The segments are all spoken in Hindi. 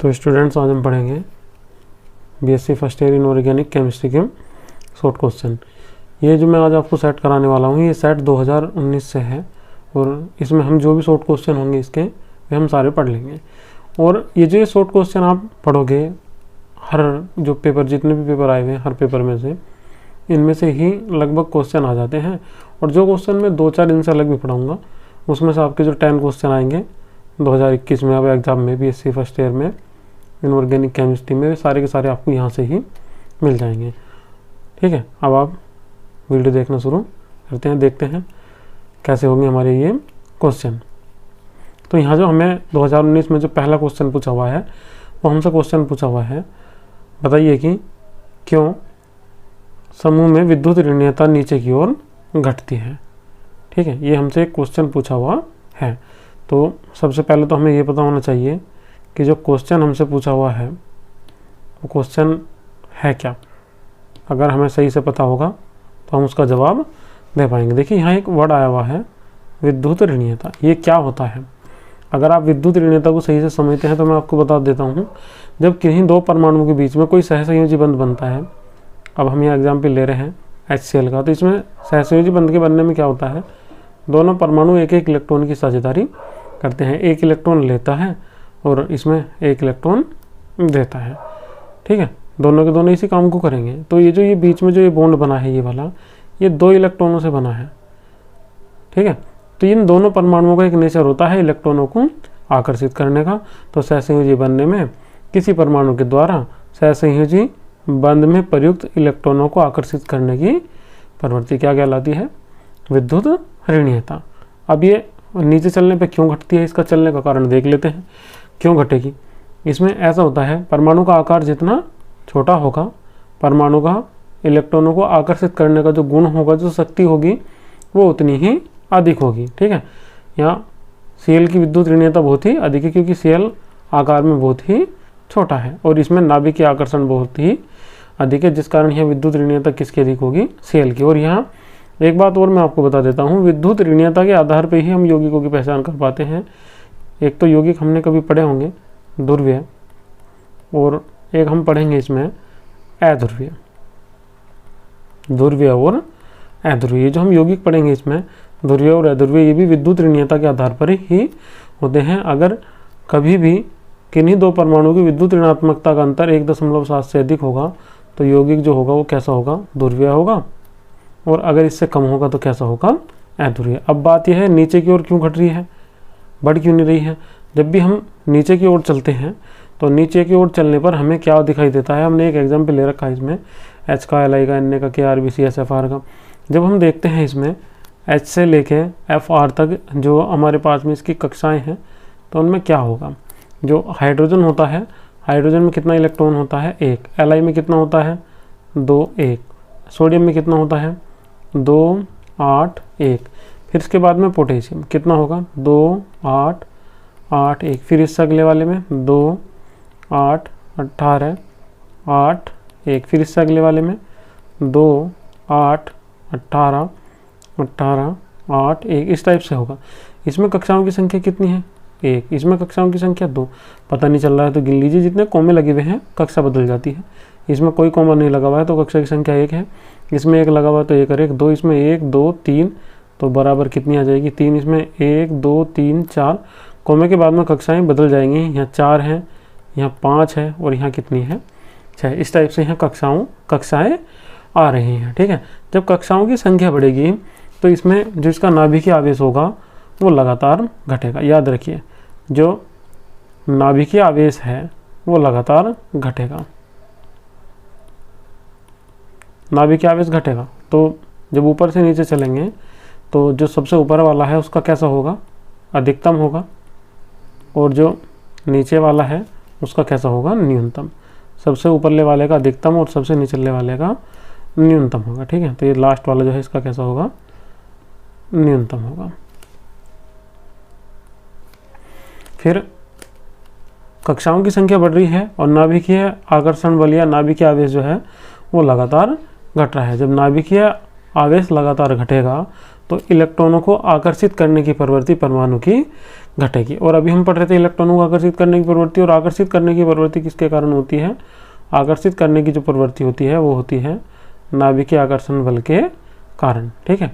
तो स्टूडेंट्स, आज हम पढ़ेंगे BSc first year in organic chemistry के शॉर्ट क्वेश्चन। ये जो मैं आज आपको सेट कराने वाला हूँ, ये सेट 2019 से है और इसमें हम जो भी शॉर्ट क्वेश्चन होंगे इसके वे हम सारे पढ़ लेंगे। और ये जो शॉर्ट क्वेश्चन आप पढ़ोगे, हर जो पेपर, जितने भी पेपर आए हुए हैं हर पेपर में से, इनमें से ही लगभग क्वेश्चन आ जाते हैं। और जो क्वेश्चन मैं 2-4 इनसे अलग भी पढ़ाऊँगा, उसमें से आपके जो 10 क्वेश्चन आएंगे 2021 में अब एग्ज़ाम में बीएससी फर्स्ट ईयर में इनऑर्गेनिक केमिस्ट्री में, सारे के सारे आपको यहाँ से ही मिल जाएंगे। ठीक है, अब आप वीडियो देखना शुरू करते हैं, देखते हैं कैसे होंगे हमारे ये क्वेश्चन। तो यहाँ जो हमें 2019 में जो पहला क्वेश्चन पूछा हुआ है, वो हमसे क्वेश्चन पूछा हुआ है, बताइए कि क्यों समूह में विद्युत ऋणीयता नीचे की ओर घटती है। ठीक है, ये हमसे एक क्वेश्चन पूछा हुआ है। तो सबसे पहले तो हमें ये पता होना चाहिए कि जो क्वेश्चन हमसे पूछा हुआ है वो क्वेश्चन है क्या। अगर हमें सही से पता होगा तो हम उसका जवाब दे पाएंगे। देखिए, यहाँ एक वर्ड आया हुआ है विद्युत ऋणीयता। ये क्या होता है? अगर आप विद्युत ऋणीयता को सही से समझते हैं तो मैं आपको बता देता हूँ। जब किन्हीं दो परमाणुओं के बीच में कोई सहसंयोजी बंध बनता है, अब हम यहाँ एग्जाम्पल ले रहे हैं HCl का, तो इसमें सहसंयोजी बंध के बनने में क्या होता है, दोनों परमाणु एक एक इलेक्ट्रॉन की साझेदारी करते हैं। एक इलेक्ट्रॉन लेता है और इसमें एक इलेक्ट्रॉन देता है। ठीक है, दोनों के दोनों इसी काम को करेंगे। तो ये जो ये बीच में जो ये बॉन्ड बना है, ये वाला, ये 2 इलेक्ट्रॉनों से बना है। ठीक है, तो इन दोनों परमाणुओं का एक नेचर होता है इलेक्ट्रॉनों को आकर्षित करने का। तो सहसंयोजी बनने में किसी परमाणु के द्वारा सहसंयोजी बंध में प्रयुक्त इलेक्ट्रॉनों को आकर्षित करने की प्रवृत्ति क्या कहलाती है? विद्युत ऋणीयता। अब ये नीचे चलने पे क्यों घटती है, इसका चलने का कारण देख लेते हैं क्यों घटेगी। इसमें ऐसा होता है, परमाणु का आकार जितना छोटा होगा, परमाणु का इलेक्ट्रॉनों को आकर्षित करने का जो गुण होगा, जो शक्ति होगी, वो उतनी ही अधिक होगी। ठीक है, यहाँ Cl की विद्युत ऋणीयता बहुत ही अधिक है क्योंकि Cl आकार में बहुत ही छोटा है और इसमें नाभिक के आकर्षण बहुत ही अधिक है, जिस कारण यह विद्युत ऋणीयता किसकी अधिक होगी? Cl की। और यहाँ एक बात और मैं आपको बता देता हूँ, विद्युत ऋणीयता के आधार पर ही हम यौगिकों की पहचान कर पाते हैं। एक तो यौगिक हमने कभी पढ़े होंगे ध्रुवीय, और एक हम पढ़ेंगे इसमें अध्रुवीय। ध्रुवीय और अध्रुवीय, जो हम यौगिक पढ़ेंगे इसमें ध्रुवीय और अध्रुवीय, ये भी विद्युत ऋणीयता के आधार पर ही होते हैं। अगर कभी भी किन्हीं दो परमाणुओं की विद्युत ऋणात्मकता का अंतर 1.7 से अधिक होगा तो यौगिक जो होगा वो कैसा होगा? ध्रुवीय होगा। और अगर इससे कम होगा तो कैसा होगा? अध्रुवीय। अब बात यह है, नीचे की ओर क्यों घट रही है, बढ़ क्यों नहीं रही है? जब भी हम नीचे की ओर चलते हैं तो नीचे की ओर चलने पर हमें क्या दिखाई देता है? हमने एक एग्जाम्पल ले रखा है इसमें, H का, Li का, Na का, K, RBC, SFR का। जब हम देखते हैं इसमें H से लेके FR तक जो हमारे पास में इसकी कक्षाएं हैं, तो उनमें क्या होगा? जो हाइड्रोजन होता है, हाइड्रोजन में कितना इलेक्ट्रॉन होता है? 1। Li में कितना होता है? 2, 1। सोडियम में कितना होता है? 2, 8, 1। फिर इसके बाद में पोटेशियम कितना होगा? 2, 8, 8, 1। फिर इससे अगले वाले में 2, 8, 18, 8, 1। फिर इससे अगले वाले में 2, 8, 18, 18, 8, 1। इस टाइप से होगा। इसमें कक्षाओं की संख्या कितनी है? 1। इसमें कक्षाओं की संख्या 2। पता नहीं चल रहा है तो गिन लीजिए, जितने कोमे लगे हुए हैं कक्षा बदल जाती है। इसमें कोई कोमा नहीं लगा हुआ है तो कक्षा की संख्या 1 है। इसमें 1 लगा हुआ है तो 1 और 1 2। इसमें 1, 2, 3 तो बराबर कितनी आ जाएगी? 3। इसमें 1, 2, 3, 4। कोमे के बाद में कक्षाएं बदल जाएंगी। यहाँ 4 है, यहाँ 5 है और यहाँ कितनी है? 6। इस टाइप से यहाँ कक्षाएं आ रही हैं। ठीक है, जब कक्षाओं की संख्या बढ़ेगी तो इसमें जो इसका नाभिकीय आवेश होगा वो लगातार घटेगा। याद रखिए, जो नाभिकीय आवेश है वो लगातार घटेगा। नाभिकीय आवेश घटेगा तो जब ऊपर से नीचे चलेंगे तो जो सबसे ऊपर वाला है उसका कैसा होगा? अधिकतम होगा, और जो नीचे वाला है उसका कैसा होगा? न्यूनतम। सबसे ऊपरले वाले का अधिकतम और सबसे निचले वाले का न्यूनतम होगा। ठीक है, तो ये लास्ट वाला जो है इसका कैसा होगा? न्यूनतम होगा। फिर कक्षाओं की संख्या बढ़ रही है और नाभिकीय आकर्षण बल या नाभिकीय आवेश जो है वो लगातार घट रहा है। जब नाभिकीय आवेश लगातार घटेगा तो इलेक्ट्रॉनों को आकर्षित करने की प्रवृत्ति परमाणु की घटेगी। और अभी हम पढ़ रहे थे इलेक्ट्रॉनों को आकर्षित करने की प्रवृत्ति, और आकर्षित करने की प्रवृत्ति किसके कारण होती है? आकर्षित करने की जो प्रवृत्ति होती है वो होती है नाभिकीय आकर्षण बल के कारण, ठीक है।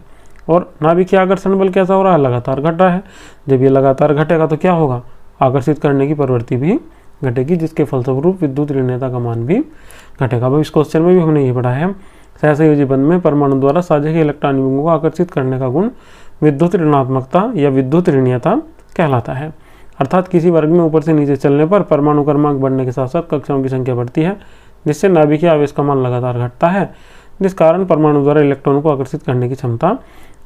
और नाभिकीय आकर्षण बल कैसा हो रहा है? लगातार घट रहा है। जब ये लगातार घटेगा तो क्या होगा? आकर्षित करने की प्रवृत्ति भी घटेगी, जिसके फलस्वरूप विद्युत ऋणता का मान भी घटेगा। अब इस क्वेश्चन में भी हमने ये पढ़ा है, सहसंयोजी बंध में परमाणु द्वारा साझा के इलेक्ट्रॉन युग्मों को आकर्षित करने का गुण विद्युत ऋणात्मकता या विद्युत ऋणीयता कहलाता है। अर्थात किसी वर्ग में ऊपर से नीचे चलने पर परमाणु क्रमांक बढ़ने के साथ साथ कक्षाओं की संख्या बढ़ती है, जिससे नाभिकीय आवेश का मान लगातार घटता है, जिस कारण परमाणु द्वारा इलेक्ट्रॉनों को आकर्षित करने की क्षमता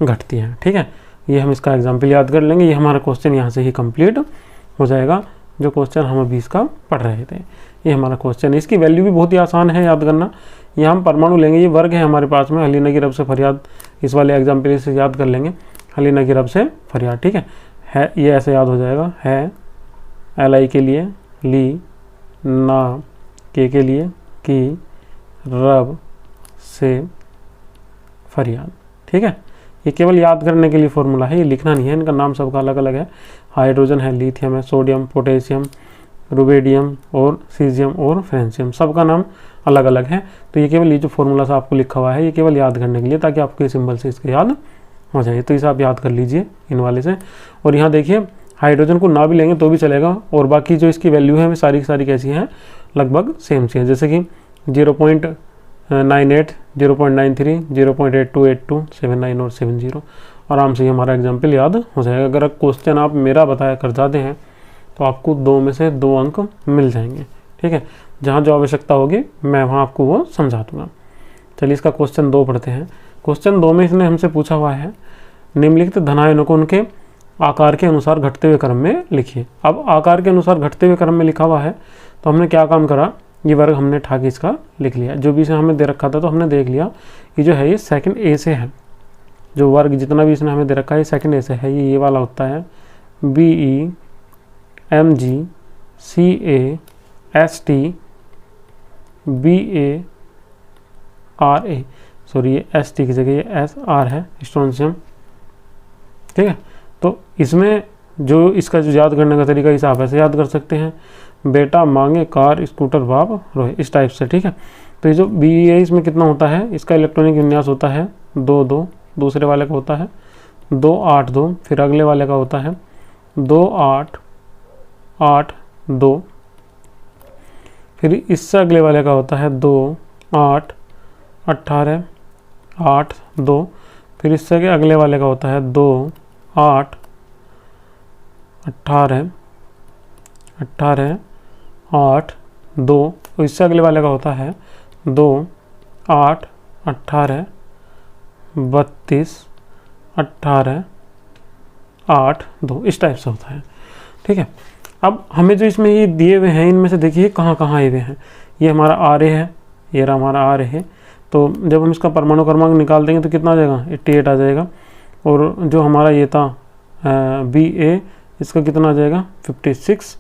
घटती है, ठीक है। ये हम इसका एग्जाम्पल याद कर लेंगे। ये हमारा क्वेश्चन यहाँ से ही कंप्लीट हो जाएगा, जो क्वेश्चन हम अभी इसका पढ़ रहे थे। ये हमारा क्वेश्चन है, इसकी वैल्यू भी बहुत ही आसान है याद करना। यहाँ हम परमाणु लेंगे, ये वर्ग है हमारे पास में, हलीना की रब से फरियाद, इस वाले एग्जाम्पल से याद कर लेंगे, हलीना की रब से फरियाद, ठीक है। ये ऐसे याद हो जाएगा, है LI के लिए, ली, ना, के लिए, की, रब से फरियाद, ठीक है। ये केवल याद करने के लिए फॉर्मूला है, ये लिखना नहीं है, इनका नाम सबका अलग अलग है। हाइड्रोजन है, लिथियम है, सोडियम, पोटेशियम, रुबेडियम और सीजियम और फ्रेंशियम, सबका नाम अलग अलग है। तो ये केवल ये जो फॉर्मूला सा आपको लिखा हुआ है, ये केवल याद करने के लिए, ताकि आपको ये सिंबल से इसके याद हो जाए। तो इसे आप याद कर लीजिए इन वाले से। और यहाँ देखिए हाइड्रोजन को ना भी लेंगे तो भी चलेगा, और बाकी जो इसकी वैल्यू है वे सारी की सारी कैसी हैं? लगभग सेम सी है, जैसे कि 0.98, 0.93, 0.8282, 79 और 70। आराम से हमारा एग्जाम्पल याद हो जाएगा। अगर क्वेश्चन आप मेरा बताया कर जाते हैं तो आपको 2 में से 2 अंक मिल जाएंगे, ठीक है। जहाँ जो आवश्यकता होगी मैं वहाँ आपको वो समझा दूँगा। चलिए इसका क्वेश्चन 2 पढ़ते हैं। क्वेश्चन 2 में इसने हमसे पूछा हुआ है, निम्नलिखित धनायनों को उनके आकार के अनुसार घटते हुए क्रम में लिखिए। अब आकार के अनुसार घटते हुए क्रम में लिखा हुआ है, तो हमने क्या काम करा, ये वर्ग हमने ठा के इसका लिख लिया। जो भी इसे हमें दे रखा था तो हमने देख लिया, ये जो है ये सेकंड ए से है, जो वर्ग जितना भी इसने हमें दे रखा है ये सेकंड ए से है। ये वाला होता है BE MG CA ST BA RA, sorry ये ST की जगह ये SR है, स्ट्रोंशियम, ठीक है। तो इसमें जो इसका जो याद करने का तरीका इसे आप ऐसे याद कर सकते हैं, बेटा मांगे कार स्कूटर बाप रोए, इस टाइप से, ठीक है। तो ये जो BE है इसमें कितना होता है, इसका इलेक्ट्रॉनिक विन्यास होता है 2-2, दूसरे वाले का होता है 2-8-2, फिर अगले वाले का होता है 2-8-8-2, फिर इससे अगले वाले का होता है 2-8-18-8-2, फिर इससे अगले वाले का होता है 2-8-18-8-2, और इससे अगले वाले का होता है 2-8-18-32-18-8-2, इस टाइप से होता है, ठीक है। अब हमें जो इसमें ये दिए हुए हैं, इनमें से देखिए कहाँ कहाँ आए हुए हैं। ये हमारा RA है, ये रहा हमारा RA है। तो जब हम इसका परमाणु क्रमांक निकाल देंगे तो कितना आ जाएगा, 88 आ जाएगा। और जो हमारा ये था BA, इसका कितना आ जाएगा 56।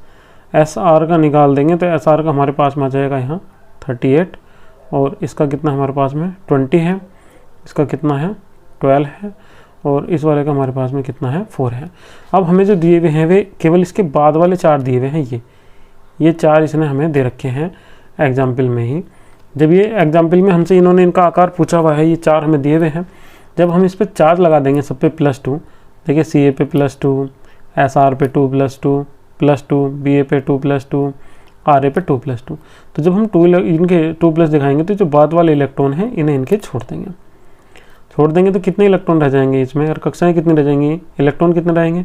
SR का निकाल देंगे तो SR का हमारे पास में आ जाएगा यहाँ 38, और इसका कितना हमारे पास में 20 है, इसका कितना है 12 है, और इस वाले का हमारे पास में कितना है 4 है। अब हमें जो दिए हुए हैं वे केवल इसके बाद वाले 4 दिए हुए हैं, ये 4 इसने हमें दे रखे हैं एग्जाम्पल में ही। जब ये एग्जाम्पल में हमसे इन्होंने इनका आकार पूछा हुआ है, ये 4 हमें दिए हुए हैं, जब हम इस पर चार्ज लगा देंगे सब पे +2, देखिए CA पे +2, SR पे 2+2, BA पे 2+2, RA पे 2+2। तो जब हम इनके 2+ दिखाएंगे तो जो बाद वाले इलेक्ट्रॉन हैं इन्हें इनके छोड़ देंगे तो कितने इलेक्ट्रॉन रह जाएंगे इसमें, और कक्षाएं कितनी रह जाएंगी, इलेक्ट्रॉन कितने रहेंगे,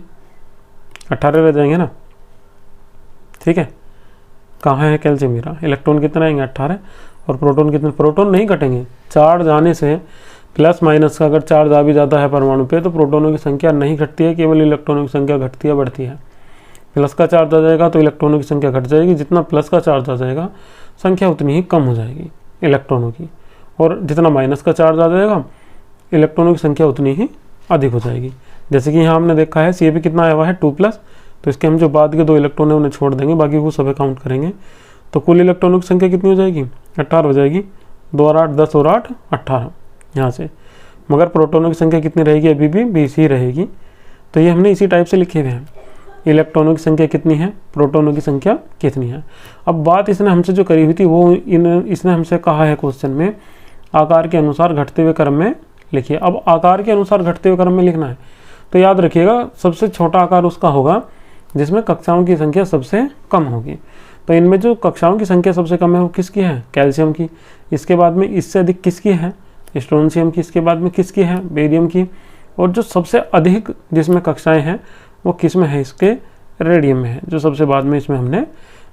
18 रह जाएंगे ना, ठीक है। कहाँ है कैल्शियम मेरा, इलेक्ट्रॉन कितने रहेंगे 18, और प्रोटॉन कितने, प्रोटॉन नहीं घटेंगे। चार्ज आने से प्लस माइनस का अगर चार्ज आ भी जाता है परमाणु पे तो प्रोटोनों की संख्या नहीं घटती है, केवल इलेक्ट्रॉनों की संख्या घटती है, बढ़ती है। प्लस का चार्ज आ जाएगा तो इलेक्ट्रॉनों की संख्या घट जाएगी, जितना प्लस का चार्ज आ जाएगा संख्या उतनी ही कम हो जाएगी इलेक्ट्रॉनों की, और जितना माइनस का चार्ज आ जाएगा इलेक्ट्रॉनों की संख्या उतनी ही अधिक हो जाएगी। जैसे कि यहाँ हमने देखा है CA पे कितना आया हुआ है 2+, तो इसके हम जो बाद के 2 इलेक्ट्रॉन है उन्हें छोड़ देंगे, बाकी वो सभी काउंट करेंगे। तो कुल इलेक्ट्रॉनों की संख्या कितनी हो जाएगी, 18 हो जाएगी। 2 और 8 10 और 8 18, यहाँ से मगर प्रोटॉनों की संख्या कितनी रहेगी, अभी भी 20 ही रहेगी। तो ये हमने इसी टाइप से लिखे हुए हैं, इलेक्ट्रॉनों की संख्या कितनी है, प्रोटॉनों की संख्या कितनी है। अब बात इसने हमसे जो करी हुई थी वो इसने हमसे कहा है क्वेश्चन में आकार के अनुसार घटते हुए क्रम में लिखिए। अब आकार के अनुसार घटते हुए क्रम में लिखना है तो याद रखिएगा सबसे छोटा आकार उसका होगा जिसमें कक्षाओं की संख्या सबसे कम होगी। तो इनमें जो कक्षाओं की संख्या सबसे कम है वो किसकी है, कैल्शियम की। इसके बाद में इससे अधिक किसकी है, स्ट्रोंशियम की। इसके बाद में किसकी है, बेरियम की। और जो सबसे अधिक जिसमें कक्षाएं हैं वो किस में है, इसके रेडियम में है, जो सबसे बाद में इसमें हमने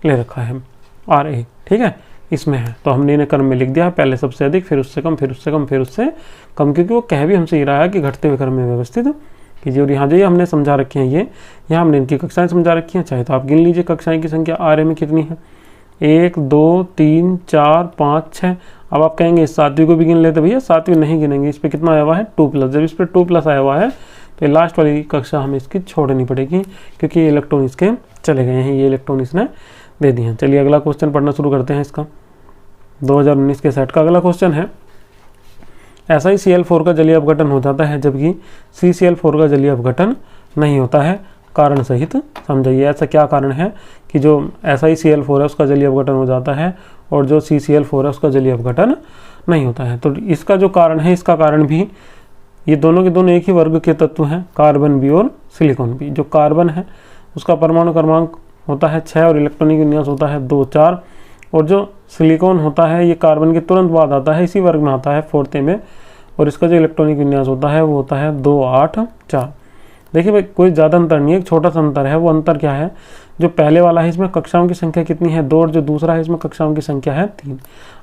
ले रखा है Ra, ठीक है, इसमें है। तो हमने इन्हें क्रम में लिख दिया, पहले सबसे अधिक, फिर उससे कम, फिर उससे कम, फिर उससे कम, क्योंकि वो कह भी हमसे ये रहा है कि घटते हुए क्रम में व्यवस्थित कीजिए। और यहाँ जो ये हमने समझा रखे हैं, ये यहाँ हमने इनकी कक्षाएं समझा रखी हैं। चाहे तो आप गिन लीजिए कक्षाएं की संख्या Ra में कितनी है, 1 2 3 4 5 6। अब आप कहेंगे इस 7वीं को भी गिन लेते, भैया 7वीं नहीं गिनेंगे, इस पर कितना आया हुआ है 2+। जब इस पर 2+ आया हुआ है तो लास्ट वाली कक्षा हमें इसकी छोड़नी पड़ेगी, क्योंकि ये इलेक्ट्रॉन इसके चले गए हैं, ये इलेक्ट्रॉन इसने दे दिए हैं। चलिए अगला क्वेश्चन पढ़ना शुरू करते हैं। इसका 2019 के सेट का अगला क्वेश्चन है, ऐसा ही Cl4 का जलीय अपघटन हो जाता है जबकि CCl4 का जलीय अपघटन नहीं होता है, कारण सहित समझाइए। ऐसा क्या कारण है कि जो ऐसा ही Cl4 है उसका जलीय अपघटन हो जाता है और जो CCl4 है उसका जलीय अपघटन नहीं होता है। तो इसका जो कारण है, इसका कारण भी, ये दोनों के दोनों एक ही वर्ग के तत्व हैं, कार्बन भी और सिलिकॉन भी। जो कार्बन है उसका परमाणु क्रमांक होता है 6 और इलेक्ट्रॉनिक विन्यास होता है 2 4। और जो सिलिकॉन होता है ये कार्बन के तुरंत बाद आता है, इसी वर्ग में आता है 4th में, और इसका जो इलेक्ट्रॉनिक विन्यास होता है वो होता है 2 8 4। देखिए भाई कोई ज़्यादा अंतर नहीं है, एक छोटा सा अंतर है। वो अंतर क्या है, जो पहले वाला है इसमें कक्षाओं की संख्या कितनी है 2, और जो दूसरा है इसमें कक्षाओं की संख्या है 3।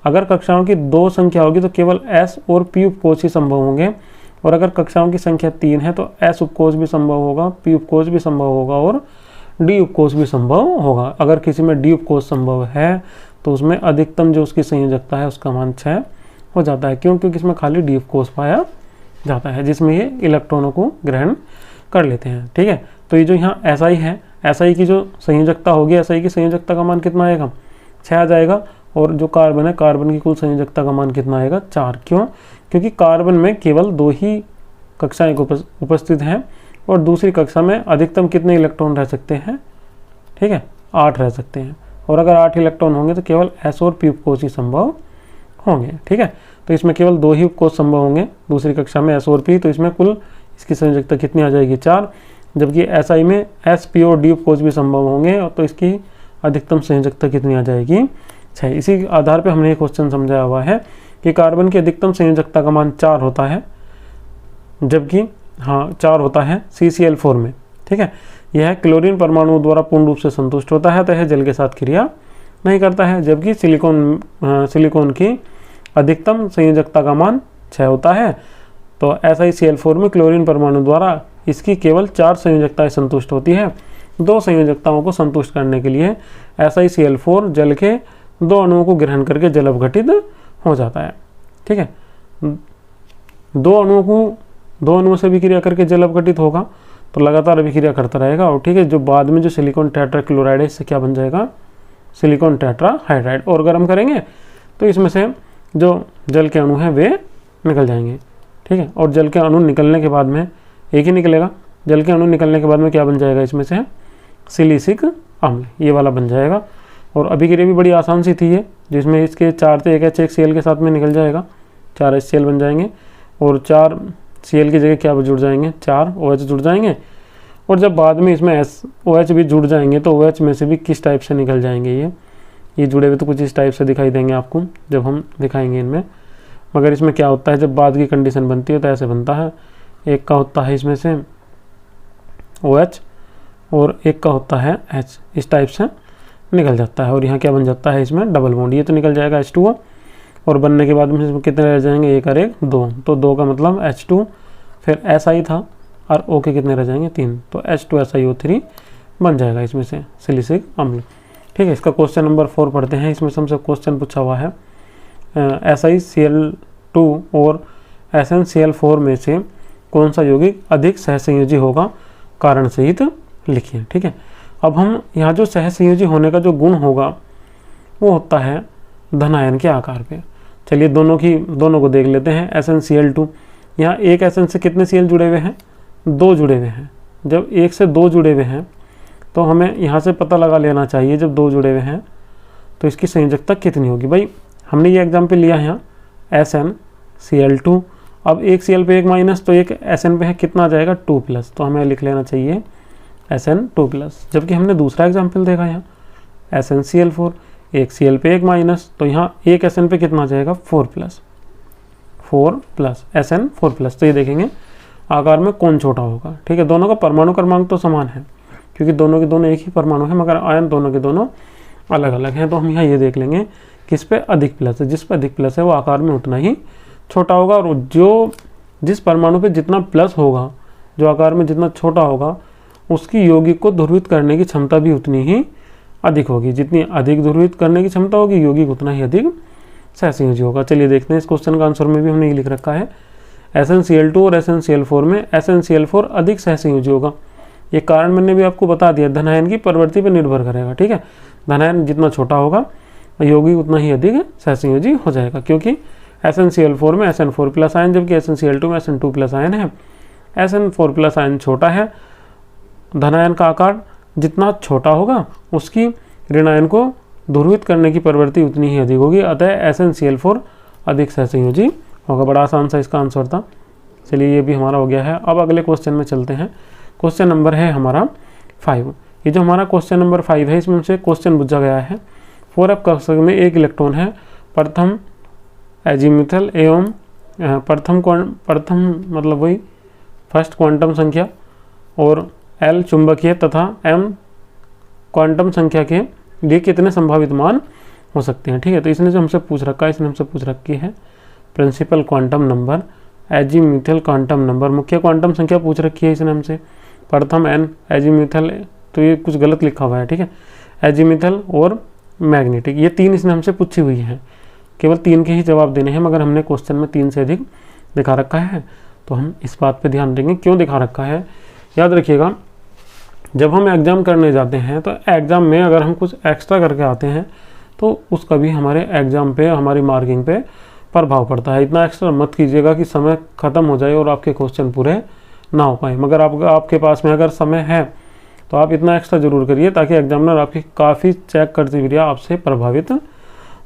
अगर कक्षाओं की 2 संख्या होगी तो केवल S और P उपकोष ही संभव होंगे, और अगर कक्षाओं की संख्या 3 है तो S उपकोष भी संभव होगा, P उपकोष भी संभव होगा और D उपकोष भी संभव होगा। अगर किसी में D उपकोष संभव है तो उसमें अधिकतम जो उसकी संयोजकता है उसका मान 6 हो जाता है। क्यों, क्योंकि इसमें खाली D उपकोष पाया जाता है जिसमें ये इलेक्ट्रॉनों को ग्रहण कर लेते हैं, ठीक है। तो ये जो यहाँ SI है, SI की जो संयोजकता होगी, SI की संयोजकता का मान कितना आएगा 6 आ जाएगा। और जो कार्बन है, कार्बन की कुल संयोजकता का मान कितना आएगा 4। क्यों, क्योंकि कार्बन में केवल 2 ही कक्षाएं उपस्थित हैं और दूसरी कक्षा में अधिकतम कितने इलेक्ट्रॉन रह सकते हैं, ठीक है 8 रह सकते हैं। और अगर 8 इलेक्ट्रॉन होंगे तो केवल S और P उपकोष ही संभव होंगे, ठीक है। तो इसमें केवल 2 ही उपकोष संभव होंगे दूसरी कक्षा में, S और P। तो इसमें कुल इसकी संयोजकता कितनी आ जाएगी 4, जबकि SI में S P और D उपकोष भी संभव होंगे, और तो इसकी अधिकतम संयोजकता कितनी आ जाएगी 6। इसी आधार पर हमने ये क्वेश्चन समझाया हुआ है कि कार्बन की अधिकतम संयोजकता का मान 4 होता है, जबकि 4 होता है CCl4 में, ठीक है। यह क्लोरीन परमाणु द्वारा पूर्ण रूप से संतुष्ट होता है, तो यह जल के साथ क्रिया नहीं करता है। जबकि सिलिकॉन की अधिकतम संयोजकता का मान 6 होता है, तो ऐसा ही Cl4 में क्लोरीन परमाणु द्वारा इसकी केवल 4 संयोजकताएं संतुष्ट होती है। 2 संयोजकताओं को संतुष्ट करने के लिए ऐसा ही Cl4 जल के 2 अणुओं को ग्रहण करके जल अपघटित हो जाता है, ठीक है। 2 अणुओं से अभिक्रिया करके जल अपघटित होगा तो लगातार अभिक्रिया करता रहेगा, और ठीक है जो बाद में जो सिलिकॉन टेट्राक्लोराइड है इससे क्या बन जाएगा सिलिकॉन टेट्राहाइड्राइड। और गर्म करेंगे तो इसमें से जो जल के अणु हैं वे निकल जाएंगे, ठीक है। और जल के अणु निकलने के बाद में एक ही निकलेगा, जल के अणु निकलने के बाद में क्या बन जाएगा इसमें से सिलिसिक अम्ल, ये वाला बन जाएगा। और अभिक्रिया भी बड़ी आसान सी थी ये, जिसमें इसके 4 से 1 HCl के साथ में निकल जाएगा, 4 HCl बन जाएंगे, और 4 Cl की जगह क्या जुड़ जाएंगे 4 OH जुड़ जाएंगे। और जब बाद में इसमें OH भी जुड़ जाएंगे तो OH में से भी किस टाइप से निकल जाएंगे, ये जुड़े हुए तो कुछ इस टाइप से दिखाई देंगे आपको जब हम दिखाएंगे इनमें। मगर इसमें क्या होता है जब बाद की कंडीशन बनती है तो ऐसे बनता है, एक का होता है इसमें से OH और एक का होता है H, इस टाइप से निकल जाता है। और यहाँ क्या बन जाता है इसमें डबल बॉन्ड, ये तो निकल जाएगा H2O, और बनने के बाद में इसमें कितने रह जाएंगे 1 और 1 2, तो 2 का मतलब H2, फिर SI था और O के कितने रह जाएंगे 3, तो H2SiO3 बन जाएगा इसमें से सिलिसिक अम्ल, ठीक है। इसका क्वेश्चन नंबर 4 पढ़ते हैं। इसमें हमसे क्वेश्चन पूछा हुआ है SiCl2 और SnCl4 में से कौन सा यौगिक अधिक सहसंयोजी होगा, कारण सहित लिखिए, ठीक है। अब हम यहाँ जो सहसंयोजी होने का जो गुण होगा वो होता है धनायन के आकार पे। चलिए दोनों को देख लेते हैं। SnCl2 यहाँ एक SN से कितने Cl जुड़े हुए हैं, 2 जुड़े हुए हैं। जब 1 से 2 जुड़े हुए हैं तो हमें यहाँ से पता लगा लेना चाहिए, जब 2 जुड़े हुए हैं तो इसकी संयोजकता कितनी होगी। भाई हमने ये एग्जाम्पल लिया है यहाँ SnCl2, अब एक Cl पे एक माइनस, तो एक Sn पे है कितना आ जाएगा 2+, तो हमें लिख लेना चाहिए Sn2+। जबकि हमने दूसरा एग्जाम्पल देखा यहाँ SnCl4, एक Cl पे एक माइनस, तो यहाँ एक Sn पे कितना आ जाएगा 4+, Sn4+। तो ये देखेंगे आकार में कौन छोटा होगा। ठीक है, दोनों का परमाणु क्रमांक तो समान है क्योंकि दोनों के दोनों एक ही परमाणु है, मगर आयन दोनों के दोनों अलग अलग हैं। तो हम यहाँ ये देख लेंगे किस पे अधिक प्लस है, जिस पे अधिक प्लस है वो आकार में उतना ही छोटा होगा, और जिस परमाणु पे जितना प्लस होगा, जो आकार में जितना छोटा होगा, उसकी यौगिक को ध्रुवित करने की क्षमता भी उतनी ही अधिक होगी। जितनी अधिक ध्रुवित करने की क्षमता होगी, यौगिक उतना ही अधिक सहसंयोजी होगा। चलिए देखते हैं, इस क्वेश्चन का आंसर में भी हमने ये लिख रखा है SnCl2 और SnCl4 में SnCl4 अधिक सहसंयोजी होगा। ये कारण मैंने भी आपको बता दिया, धनायन की प्रवृत्ति पर निर्भर करेगा। ठीक है, धनायन जितना छोटा होगा यौगिक उतना ही अधिक सहसंयोजी हो जाएगा, क्योंकि SnCl4 में Sn4+ आयन, जबकि SnCl2 में Sn2+ आयन है। Sn4+ आयन छोटा है, धनायन का आकार जितना छोटा होगा उसकी ऋणायन को ध्रुवित करने की प्रवृत्ति उतनी ही अधिक होगी, अतः SnCl4 अधिक सहसंयोजी होगा। बड़ा आसान सा इसका आंसर था। चलिए ये भी हमारा हो गया है। अब अगले क्वेश्चन में चलते हैं। क्वेश्चन नंबर है हमारा 5। ये जो हमारा क्वेश्चन नंबर 5 है, इसमें से क्वेश्चन पूछा गया है 4f कक्षक में एक इलेक्ट्रॉन है, प्रथम एजीम्यूथल एवं प्रथम मतलब वही फर्स्ट क्वांटम संख्या, और L चुंबकीय तथा M क्वांटम संख्या के लिए कितने संभावित मान हो सकते हैं। ठीक है, तो इसने जो हमसे पूछ रखा है, इसने हमसे पूछ रखी है principal quantum number, azimuthal quantum number, मुख्य क्वांटम संख्या पूछ रखी है इसने हमसे, प्रथम N एजीम्यूथल, तो ये कुछ गलत लिखा हुआ है। ठीक है, एजीम्यूथल और मैग्नेटिक, ये 3 इसने हमसे पूछी हुई है। केवल 3 के ही जवाब देने हैं, मगर हमने क्वेश्चन में 3 से अधिक दिखा रखा है, तो हम इस बात पे ध्यान देंगे क्यों दिखा रखा है। याद रखिएगा, जब हम एग्ज़ाम करने जाते हैं तो एग्ज़ाम में अगर हम कुछ एक्स्ट्रा करके आते हैं तो उसका भी हमारे एग्ज़ाम पे, हमारी मार्किंग पे प्रभाव पड़ता है। इतना एक्स्ट्रा मत कीजिएगा कि समय ख़त्म हो जाए और आपके क्वेश्चन पूरे ना हो पाए। मगर आपके पास में अगर समय है तो आप इतना एक्स्ट्रा जरूर करिए, ताकि एग्जामिनर आपकी काफ़ी चेक करते हुए आपसे प्रभावित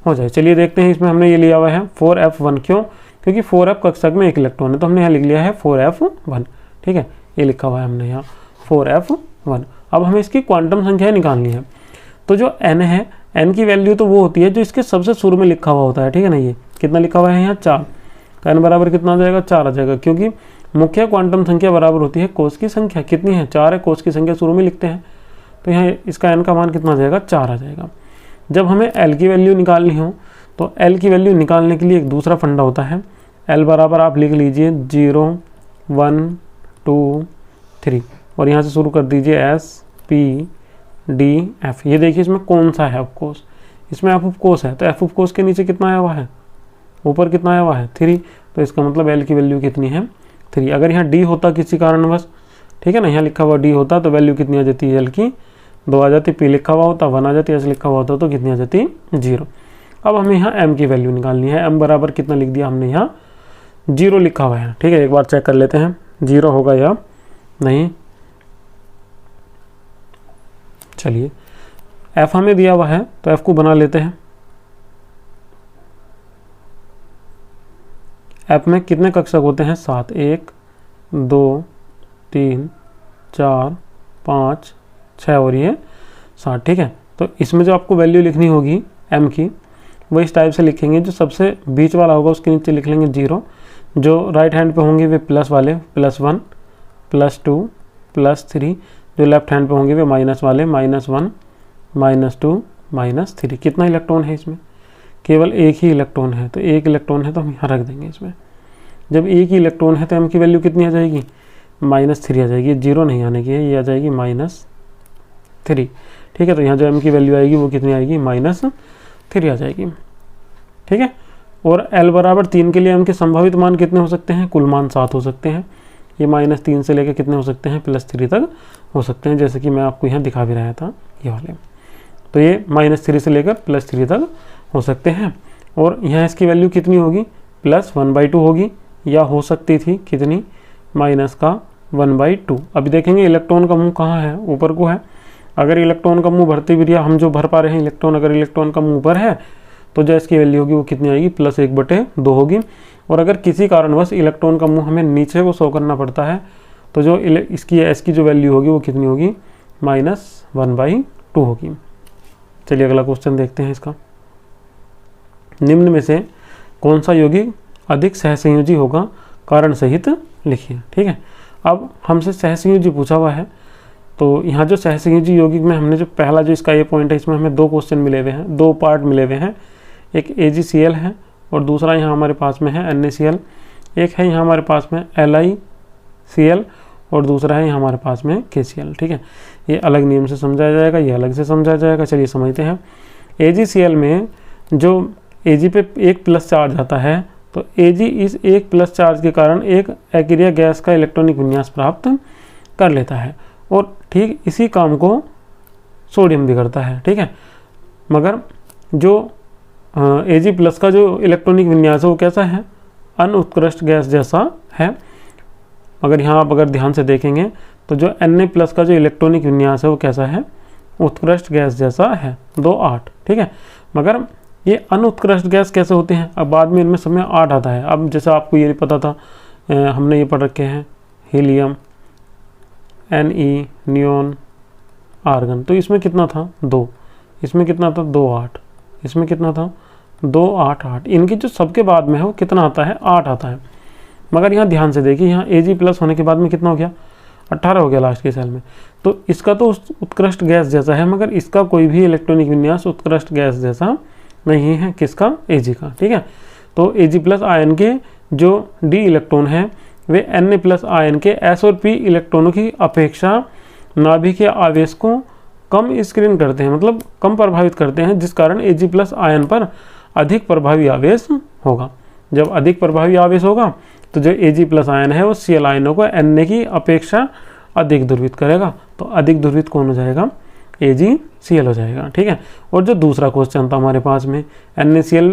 हो जाए। चलिए देखते हैं, इसमें हमने ये लिया हुआ है 4f1। क्यों? क्योंकि 4f कक्षक में एक इलेक्ट्रॉन है, तो हमने यहाँ लिख लिया है 4f1। ठीक है, ये लिखा हुआ है हमने यहाँ 4f1। अब हमें इसकी क्वांटम संख्या निकालनी है। तो जो n है, n की वैल्यू तो वो होती है जो इसके सबसे शुरू में लिखा हुआ होता है। ठीक है ना, ये कितना लिखा हुआ है यहाँ 4, तो n बराबर कितना आ जाएगा 4 आ जाएगा, क्योंकि मुख्य क्वांटम संख्या बराबर होती है कोष की संख्या। कितनी है 4 है, कोष की संख्या शुरू में लिखते हैं, तो यहाँ इसका n का मान कितना आ जाएगा 4 आ जाएगा। जब हमें l की वैल्यू निकालनी हो तो l की वैल्यू निकालने के लिए एक दूसरा फंडा होता है। l बराबर आप लिख लीजिए 0 1 2 3 और यहाँ से शुरू कर दीजिए S P D F। ये देखिए इसमें कौन सा है ऑफकोर्स, इसमें F ऑफकोर्स है, तो F ऑफकोर्स के नीचे कितना आया हुआ है, ऊपर कितना आया हुआ है 3, तो इसका मतलब L की वैल्यू कितनी है 3। अगर यहाँ D होता किसी कारणवश, ठीक है ना, यहाँ लिखा हुआ D होता तो वैल्यू कितनी आ जाती है L की 2 आ जाती, P लिखा हुआ होता 1 आ जाती, S लिखा हुआ होता तो कितनी आ जाती 0। अब हमें यहाँ M की वैल्यू निकालनी है। M बराबर कितना लिख दिया हमने यहाँ 0 लिखा हुआ है। ठीक है, एक बार चेक कर लेते हैं 0 होगा या नहीं। चलिए F हमें दिया हुआ है तो F को बना लेते हैं। F में कितने कक्षक होते हैं 7, 1 2 3 4 5 6 और ये 7। ठीक है, तो इसमें जो आपको वैल्यू लिखनी होगी M की वो इस टाइप से लिखेंगे, जो सबसे बीच वाला होगा उसके नीचे लिख लेंगे 0, जो राइट हैंड पे होंगे वे प्लस वाले +1 +2 +3, जो लेफ्ट हैंड पे होंगे वे माइनस वाले -1 -2 -3। कितना इलेक्ट्रॉन है इसमें, केवल एक ही इलेक्ट्रॉन है, तो एक इलेक्ट्रॉन है तो हम यहाँ रख देंगे इसमें। जब एक ही इलेक्ट्रॉन है तो M की वैल्यू कितनी आ जाएगी -3 आ जाएगी, 0 नहीं आने की है, ये आ जाएगी -3। ठीक है, तो यहाँ जो M की वैल्यू आएगी वो कितनी आएगी -3 आ जाएगी। ठीक है, और L बराबर 3 के लिए M के संभावित मान कितने हो सकते हैं, कुल मान 7 हो सकते हैं। ये -3 से लेकर कितने हो सकते हैं +3 तक हो सकते हैं, जैसे कि मैं आपको यहाँ दिखा भी रहा था ये वाले। तो ये -3 से लेकर +3 तक हो सकते हैं। और यहाँ इसकी वैल्यू कितनी होगी +1/2 होगी, या हो सकती थी कितनी, -1/2। अभी देखेंगे इलेक्ट्रॉन का मुंह कहाँ है, ऊपर को है। अगर इलेक्ट्रॉन का मुंह भरती विधि हम जो भर पा रहे हैं इलेक्ट्रॉन, अगर इलेक्ट्रॉन का मुंह ऊपर है तो जो इसकी वैल्यू होगी वो कितनी आएगी, +1/2 होगी। और अगर किसी कारणवश इलेक्ट्रॉन का मुंह हमें नीचे को शो करना पड़ता है तो जो इसकी एस की जो वैल्यू होगी वो कितनी होगी, -1/2 होगी। चलिए अगला क्वेश्चन देखते हैं इसका। निम्न में से कौन सा यौगिक अधिक सहसंयोजी होगा, कारण सहित लिखिए। ठीक है, अब हमसे सहसंयोजी पूछा हुआ है, तो यहाँ जो सहसंयोजी यौगिक में हमने जो पहला जो इसका ये पॉइंट है, इसमें हमें 2 क्वेश्चन मिले हुए हैं, 2 पार्ट मिले हुए हैं। एक AgCl है और दूसरा यहाँ हमारे पास में है NaCl। एक है यहाँ हमारे पास में LiCl और दूसरा है यहाँ हमारे पास में KCl। ठीक है, ये अलग नियम से समझाया जाएगा, ये अलग से समझाया जाएगा। चलिए समझते हैं। AgCl में जो Ag पे 1+ चार्ज आता है, तो Ag इस 1+ चार्ज के कारण एक अकेरिया गैस का इलेक्ट्रॉनिक विन्यास प्राप्त कर लेता है और ठीक इसी काम को सोडियम भी करता है। ठीक है, मगर जो Ag+ का जो इलेक्ट्रॉनिक विन्यास है वो कैसा है, अनुत्कृष्ट गैस जैसा है। मगर यहाँ आप अगर ध्यान से देखेंगे तो जो Na+ का जो इलेक्ट्रॉनिक विन्यास है वो कैसा है, उत्कृष्ट गैस जैसा है, 2-8। ठीक है, मगर ये अनुत्कृष्ट गैस कैसे होते हैं, अब बाद में इनमें सब में 8 आता है। अब जैसे आपको ये पता था, हमने ये पढ़ रखे हैं हीलियम, Ne, नियोन, आर्गन, तो इसमें कितना था 2, इसमें कितना था 2-8, इसमें कितना था 2-8-8। इनकी जो सबके बाद में है वो कितना आता है, 8 आता है। मगर यहाँ ध्यान से देखिए, यहाँ Ag+ होने के बाद में कितना हो गया, 18 हो गया लास्ट के सेल में। तो इसका तो उत्कृष्ट गैस जैसा है, मगर इसका कोई भी इलेक्ट्रॉनिक विन्यास उत्कृष्ट गैस जैसा नहीं है, किसका, Ag का। ठीक है, तो Ag+ आयन के जो D इलेक्ट्रॉन है वे Na+ आयन के S और P इलेक्ट्रॉनों की अपेक्षा नाभिकीय आवेश को कम स्क्रीन करते हैं, मतलब कम प्रभावित करते हैं, जिस कारण Ag+ आयन पर अधिक प्रभावी आवेश होगा। जब अधिक प्रभावी आवेश होगा तो जो Ag+ आयन है वो Cl आयनों को Na की अपेक्षा अधिक ध्रुवित करेगा, तो अधिक ध्रुवित कौन हो जाएगा, AgCl हो जाएगा। ठीक है, और जो दूसरा क्वेश्चन था हमारे पास में, NaCl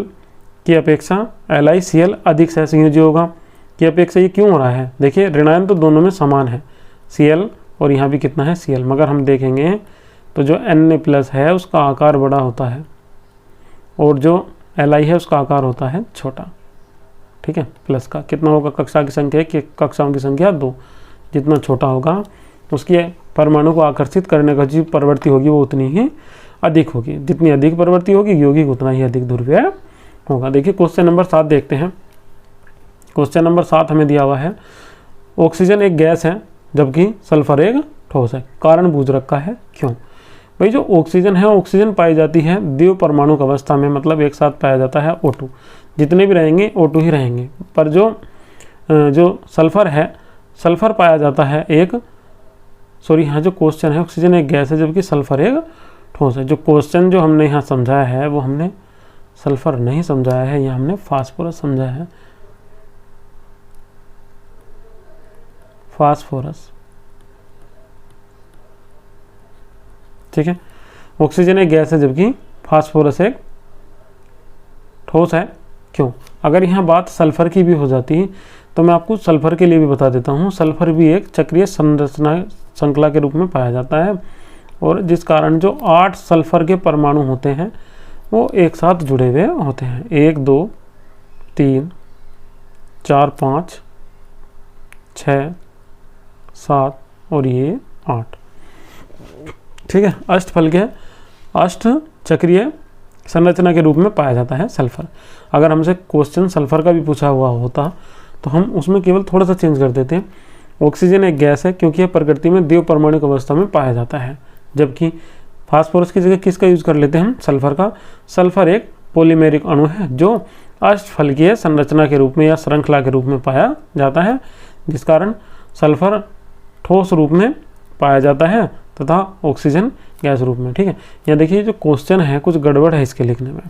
की अपेक्षा LiCl अधिक सहसंयोजी होगा की अपेक्षा, ये क्यों हो रहा है, देखिए ऋणायन तो दोनों में समान है, Cl और यहाँ भी कितना है Cl, मगर हम देखेंगे तो जो Na+ है उसका आकार बड़ा होता है और जो Li है उसका आकार होता है छोटा। ठीक है, प्लस का कितना होगा, कक्षा की संख्या कि कक्षाओं की संख्या 2, जितना छोटा होगा उसकी परमाणु को आकर्षित करने का जो प्रवृत्ति होगी वो उतनी ही अधिक होगी, जितनी अधिक प्रवृत्ति होगी यौगिक उतना ही अधिक ध्रुवीय होगा। देखिए क्वेश्चन नंबर 7 देखते हैं। क्वेश्चन नंबर 7 हमें दिया हुआ है, ऑक्सीजन एक गैस है जबकि सल्फर एक ठोस है, कारण पूछ रखा है क्यों। भाई जो ऑक्सीजन है, ऑक्सीजन पाई जाती है द्वितीय परमाणु अवस्था में, मतलब एक साथ पाया जाता है O2, जितने भी रहेंगे O2 ही रहेंगे। पर जो सल्फर है, सल्फर पाया जाता है एक, सॉरी यहाँ जो क्वेश्चन है ऑक्सीजन एक गैस है जबकि सल्फर एक ठोस है। जो क्वेश्चन जो हमने यहाँ समझाया है वो हमने सल्फर नहीं समझाया है, यहाँ हमने फास्फोरस समझाया है, फास्फोरस। ठीक है, ऑक्सीजन एक गैस है जबकि फास्फोरस एक ठोस है, क्यों। अगर यहाँ बात सल्फर की भी हो जाती तो मैं आपको सल्फर के लिए भी बता देता हूँ। सल्फर भी एक चक्रीय संरचना श्रृंखला के रूप में पाया जाता है और जिस कारण जो 8 सल्फर के परमाणु होते हैं वो एक साथ जुड़े हुए होते हैं, 1 2 3 4 5 6 7 और ये 8। ठीक है, अष्टफल के अष्ट चक्रीय संरचना के रूप में पाया जाता है सल्फर। अगर हमसे क्वेश्चन सल्फर का भी पूछा हुआ होता तो हम उसमें केवल थोड़ा सा चेंज कर देते हैं। ऑक्सीजन एक गैस है क्योंकि यह प्रकृति में द्वितीय परमाणु अवस्था में पाया जाता है, जबकि फास्फोरस की जगह किसका यूज कर लेते हैं हम, सल्फर का। सल्फर एक पॉलीमेरिक अणु है जो अष्टफलकीय संरचना के रूप में या श्रृंखला के रूप में पाया जाता है, जिस कारण सल्फर ठोस रूप में पाया जाता है तथा ऑक्सीजन गैस रूप में। ठीक है, यहाँ देखिए जो क्वेश्चन है कुछ गड़बड़ है इसके लिखने में,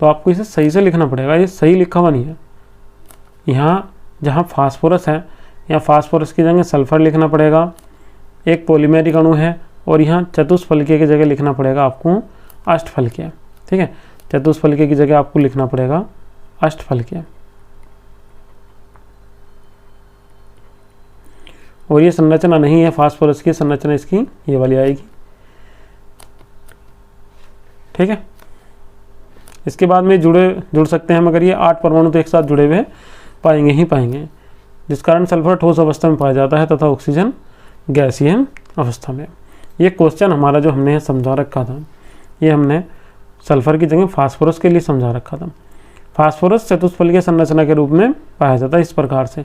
तो आपको इसे सही से लिखना पड़ेगा, ये सही लिखा हुआ नहीं है। यहाँ जहाँ फास्फोरस है यहाँ फास्फोरस की जगह सल्फर लिखना पड़ेगा, एक पॉलीमेरिक अणु है, और यहाँ चतुष्फलकीय की जगह लिखना पड़ेगा आपको अष्टफलकीय। ठीक है, चतुष्फलकीय की जगह आपको लिखना पड़ेगा अष्टफलकीय। और ये संरचना नहीं है फास्फोरस की, संरचना इसकी ये वाली आएगी। ठीक है, इसके बाद में जुड़ सकते हैं, मगर ये 8 परमाणु तो एक साथ जुड़े हुए पाएंगे ही पाएंगे, जिस कारण सल्फर ठोस अवस्था में पाया जाता है तथा ऑक्सीजन गैसीय अवस्था में। ये क्वेश्चन हमारा जो हमने समझा रखा था, ये हमने सल्फर की जगह फास्फोरस के लिए समझा रखा था। फास्फोरस चतुष्फलकीय संरचना के रूप में पाया जाता है इस प्रकार से,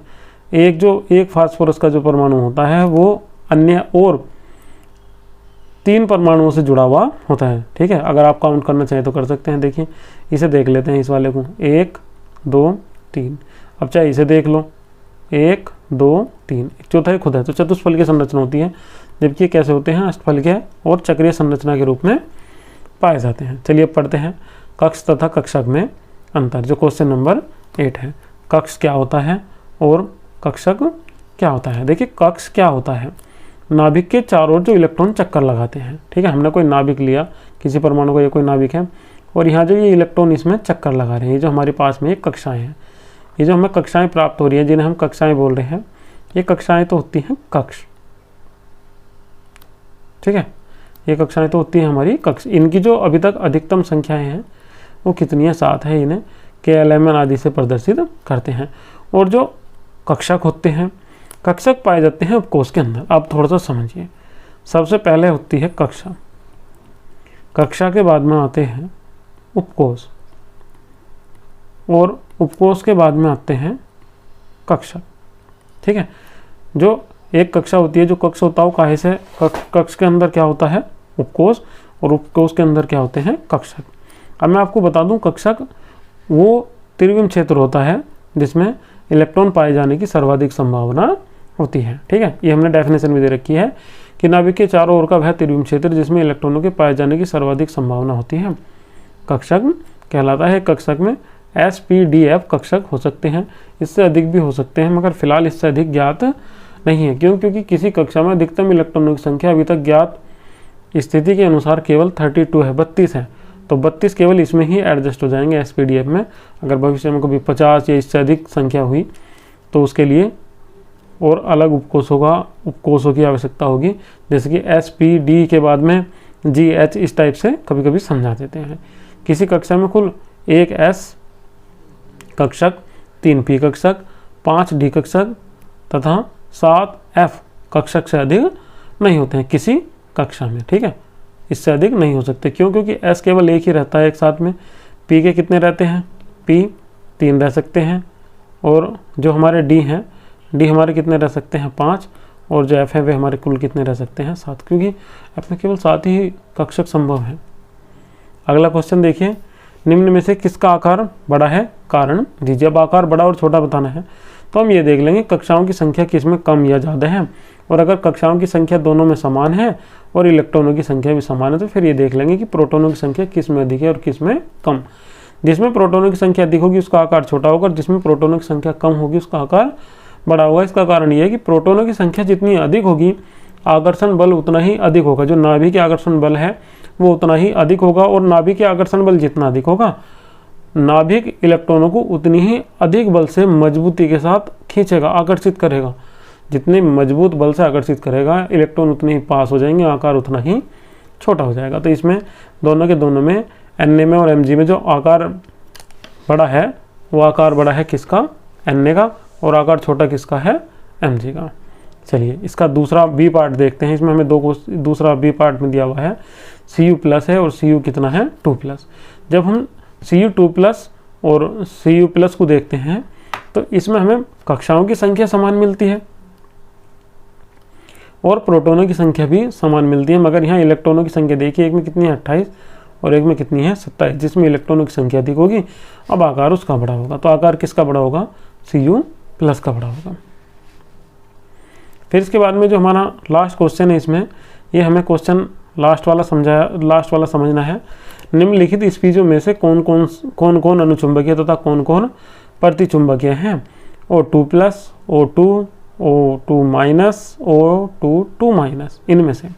एक फास्फोरस का जो परमाणु होता है वो अन्य और 3 परमाणुओं से जुड़ा हुआ होता है। ठीक है, अगर आप काउंट करना चाहें तो कर सकते हैं। देखिए इसे देख लेते हैं, इस वाले को 1 2 3, अब चाहे इसे देख लो 1 2 3, चौथा खुद है, तो चतुष्फलकीय संरचना होती है, जबकि कैसे होते हैं अष्टफलकीय और चक्रीय संरचना के रूप में पाए जाते हैं। चलिए अब पढ़ते हैं कक्ष तथा कक्षक में अंतर, जो क्वेश्चन नंबर 8 है। कक्ष क्या होता है और कक्षक क्या होता है। देखिए कक्ष क्या होता है, नाभिक के चारों ओर जो इलेक्ट्रॉन चक्कर लगाते हैं। ठीक है, हमने कोई नाभिक लिया, किसी परमाणु को, ये कोई नाभिक है, और यहाँ जो ये इलेक्ट्रॉन इसमें चक्कर लगा रहे हैं, ये जो हमारे पास में ये कक्षाएं हैं, ये जो हमें कक्षाएं प्राप्त हो रही हैं, जिन्हें हम कक्षाएं बोल रहे हैं, ये कक्षाएं तो होती हैं कक्ष। ठीक है, ये कक्षाएं तो होती हैं हमारी कक्ष। इनकी जो अभी तक अधिकतम संख्याएं हैं वो कितनी है, 7 है। इन्हें KLMN आदि से प्रदर्शित करते हैं। और जो कक्षक होते हैं, कक्षक पाए जाते हैं उपकोष के अंदर। आप थोड़ा सा समझिए, सबसे पहले होती है कक्षा, कक्षा के बाद में आते हैं उपकोष, और उपकोष के बाद में आते हैं कक्षक। ठीक है, जो एक कक्षा होती है, जो कक्ष होता है वो काहे से, कक्ष के अंदर क्या होता है उपकोष, और उपकोष के अंदर क्या होते हैं कक्षक। अब मैं आपको बता दूं, कक्षक वो त्रिविम क्षेत्र होता है जिसमें इलेक्ट्रॉन पाए जाने की सर्वाधिक संभावना होती है। ठीक है, ये हमने डेफिनेशन भी दे रखी है कि नाभिक के चारों ओर का वह त्रिविम क्षेत्र जिसमें इलेक्ट्रॉनों के पाए जाने की सर्वाधिक संभावना होती है कक्षक कहलाता है। कक्षक में SPDF कक्षक हो सकते हैं, इससे अधिक भी हो सकते हैं, मगर फिलहाल इससे अधिक ज्ञात नहीं है। क्यों? क्योंकि किसी कक्षा में अधिकतम इलेक्ट्रॉनों की संख्या अभी तक ज्ञात स्थिति के अनुसार केवल 32 है, 32 है, तो 32 केवल इसमें ही एडजस्ट हो जाएंगे SPDF में। अगर भविष्य में कभी 50 या इससे अधिक संख्या हुई तो उसके लिए और अलग उपकोषों की आवश्यकता होगी, जैसे कि SPD के बाद में GH, इस टाइप से कभी कभी समझा देते हैं। किसी कक्षा में कुल 1 S कक्षक, 3 P कक्षक, 5 D कक्षक तथा 7 F कक्षक से अधिक नहीं होते हैं किसी कक्षा में। ठीक है, इससे अधिक नहीं हो सकते। क्यों? क्योंकि S केवल एक ही रहता है एक साथ में। P के कितने रहते हैं? P 3 रह सकते हैं, और जो हमारे D हैं, D हमारे कितने रह सकते हैं? 5, और जो F है वे हमारे कुल कितने रह सकते हैं? 7, क्योंकि F में केवल 7 ही कक्षक संभव है। अगला क्वेश्चन देखिए, निम्न में से किसका आकार बड़ा है? कारण दीजिए। अब आकार बड़ा और छोटा बताना है तो हम ये देख लेंगे कक्षाओं की संख्या किस में कम या ज़्यादा है, और अगर कक्षाओं की संख्या दोनों में समान है और इलेक्ट्रॉनों की संख्या भी समान है तो फिर ये देख लेंगे कि प्रोटॉनों की संख्या किस में अधिक है और किस में कम। जिसमें प्रोटॉनों की संख्या अधिक होगी उसका आकार छोटा होगा, और जिसमें प्रोटॉनों की संख्या कम होगी उसका आकार बड़ा होगा। इसका कारण ये है कि प्रोटॉनों की संख्या जितनी अधिक होगी आकर्षण बल उतना ही अधिक होगा। जो नाभिक आकर्षण बल है वो उतना ही अधिक होगा, और नाभिक आकर्षण बल जितना अधिक होगा नाभिक इलेक्ट्रॉनों को उतनी ही अधिक बल से मजबूती के साथ खींचेगा, आकर्षित करेगा। जितने मजबूत बल से आकर्षित करेगा इलेक्ट्रॉन उतने ही पास हो जाएंगे, आकार उतना ही छोटा हो जाएगा। तो इसमें दोनों के दोनों में Na में और Mg में जो आकार बड़ा है वो आकार बड़ा है किसका? Na का, और आकार छोटा किसका है? Mg का। चलिए इसका दूसरा B पार्ट देखते हैं। इसमें हमें दूसरा B पार्ट में दिया हुआ है Cu+ है, और Cu कितना है? 2+। जब हम Cu2+ और Cu+ को देखते हैं तो इसमें हमें कक्षाओं की संख्या समान मिलती है और प्रोटॉनों की संख्या भी समान मिलती है, मगर यहाँ इलेक्ट्रॉनों की संख्या देखिए, एक में कितनी है? 28, और एक में कितनी है? 27। जिसमें इलेक्ट्रॉनों की संख्या अधिक होगी अब आकार उसका बड़ा होगा। तो आकार किसका बड़ा होगा? Cu+ का बड़ा होगा। फिर इसके बाद में जो हमारा लास्ट क्वेश्चन है, इसमें ये हमें क्वेश्चन लास्ट वाला समझना है। निम्नलिखित स्पीचों में से कौन कौन अनुचुंबकीय तथा कौन कौन प्रतिचुंबकीय हैं? O2+, O2, O2-, O2-, इनमें से।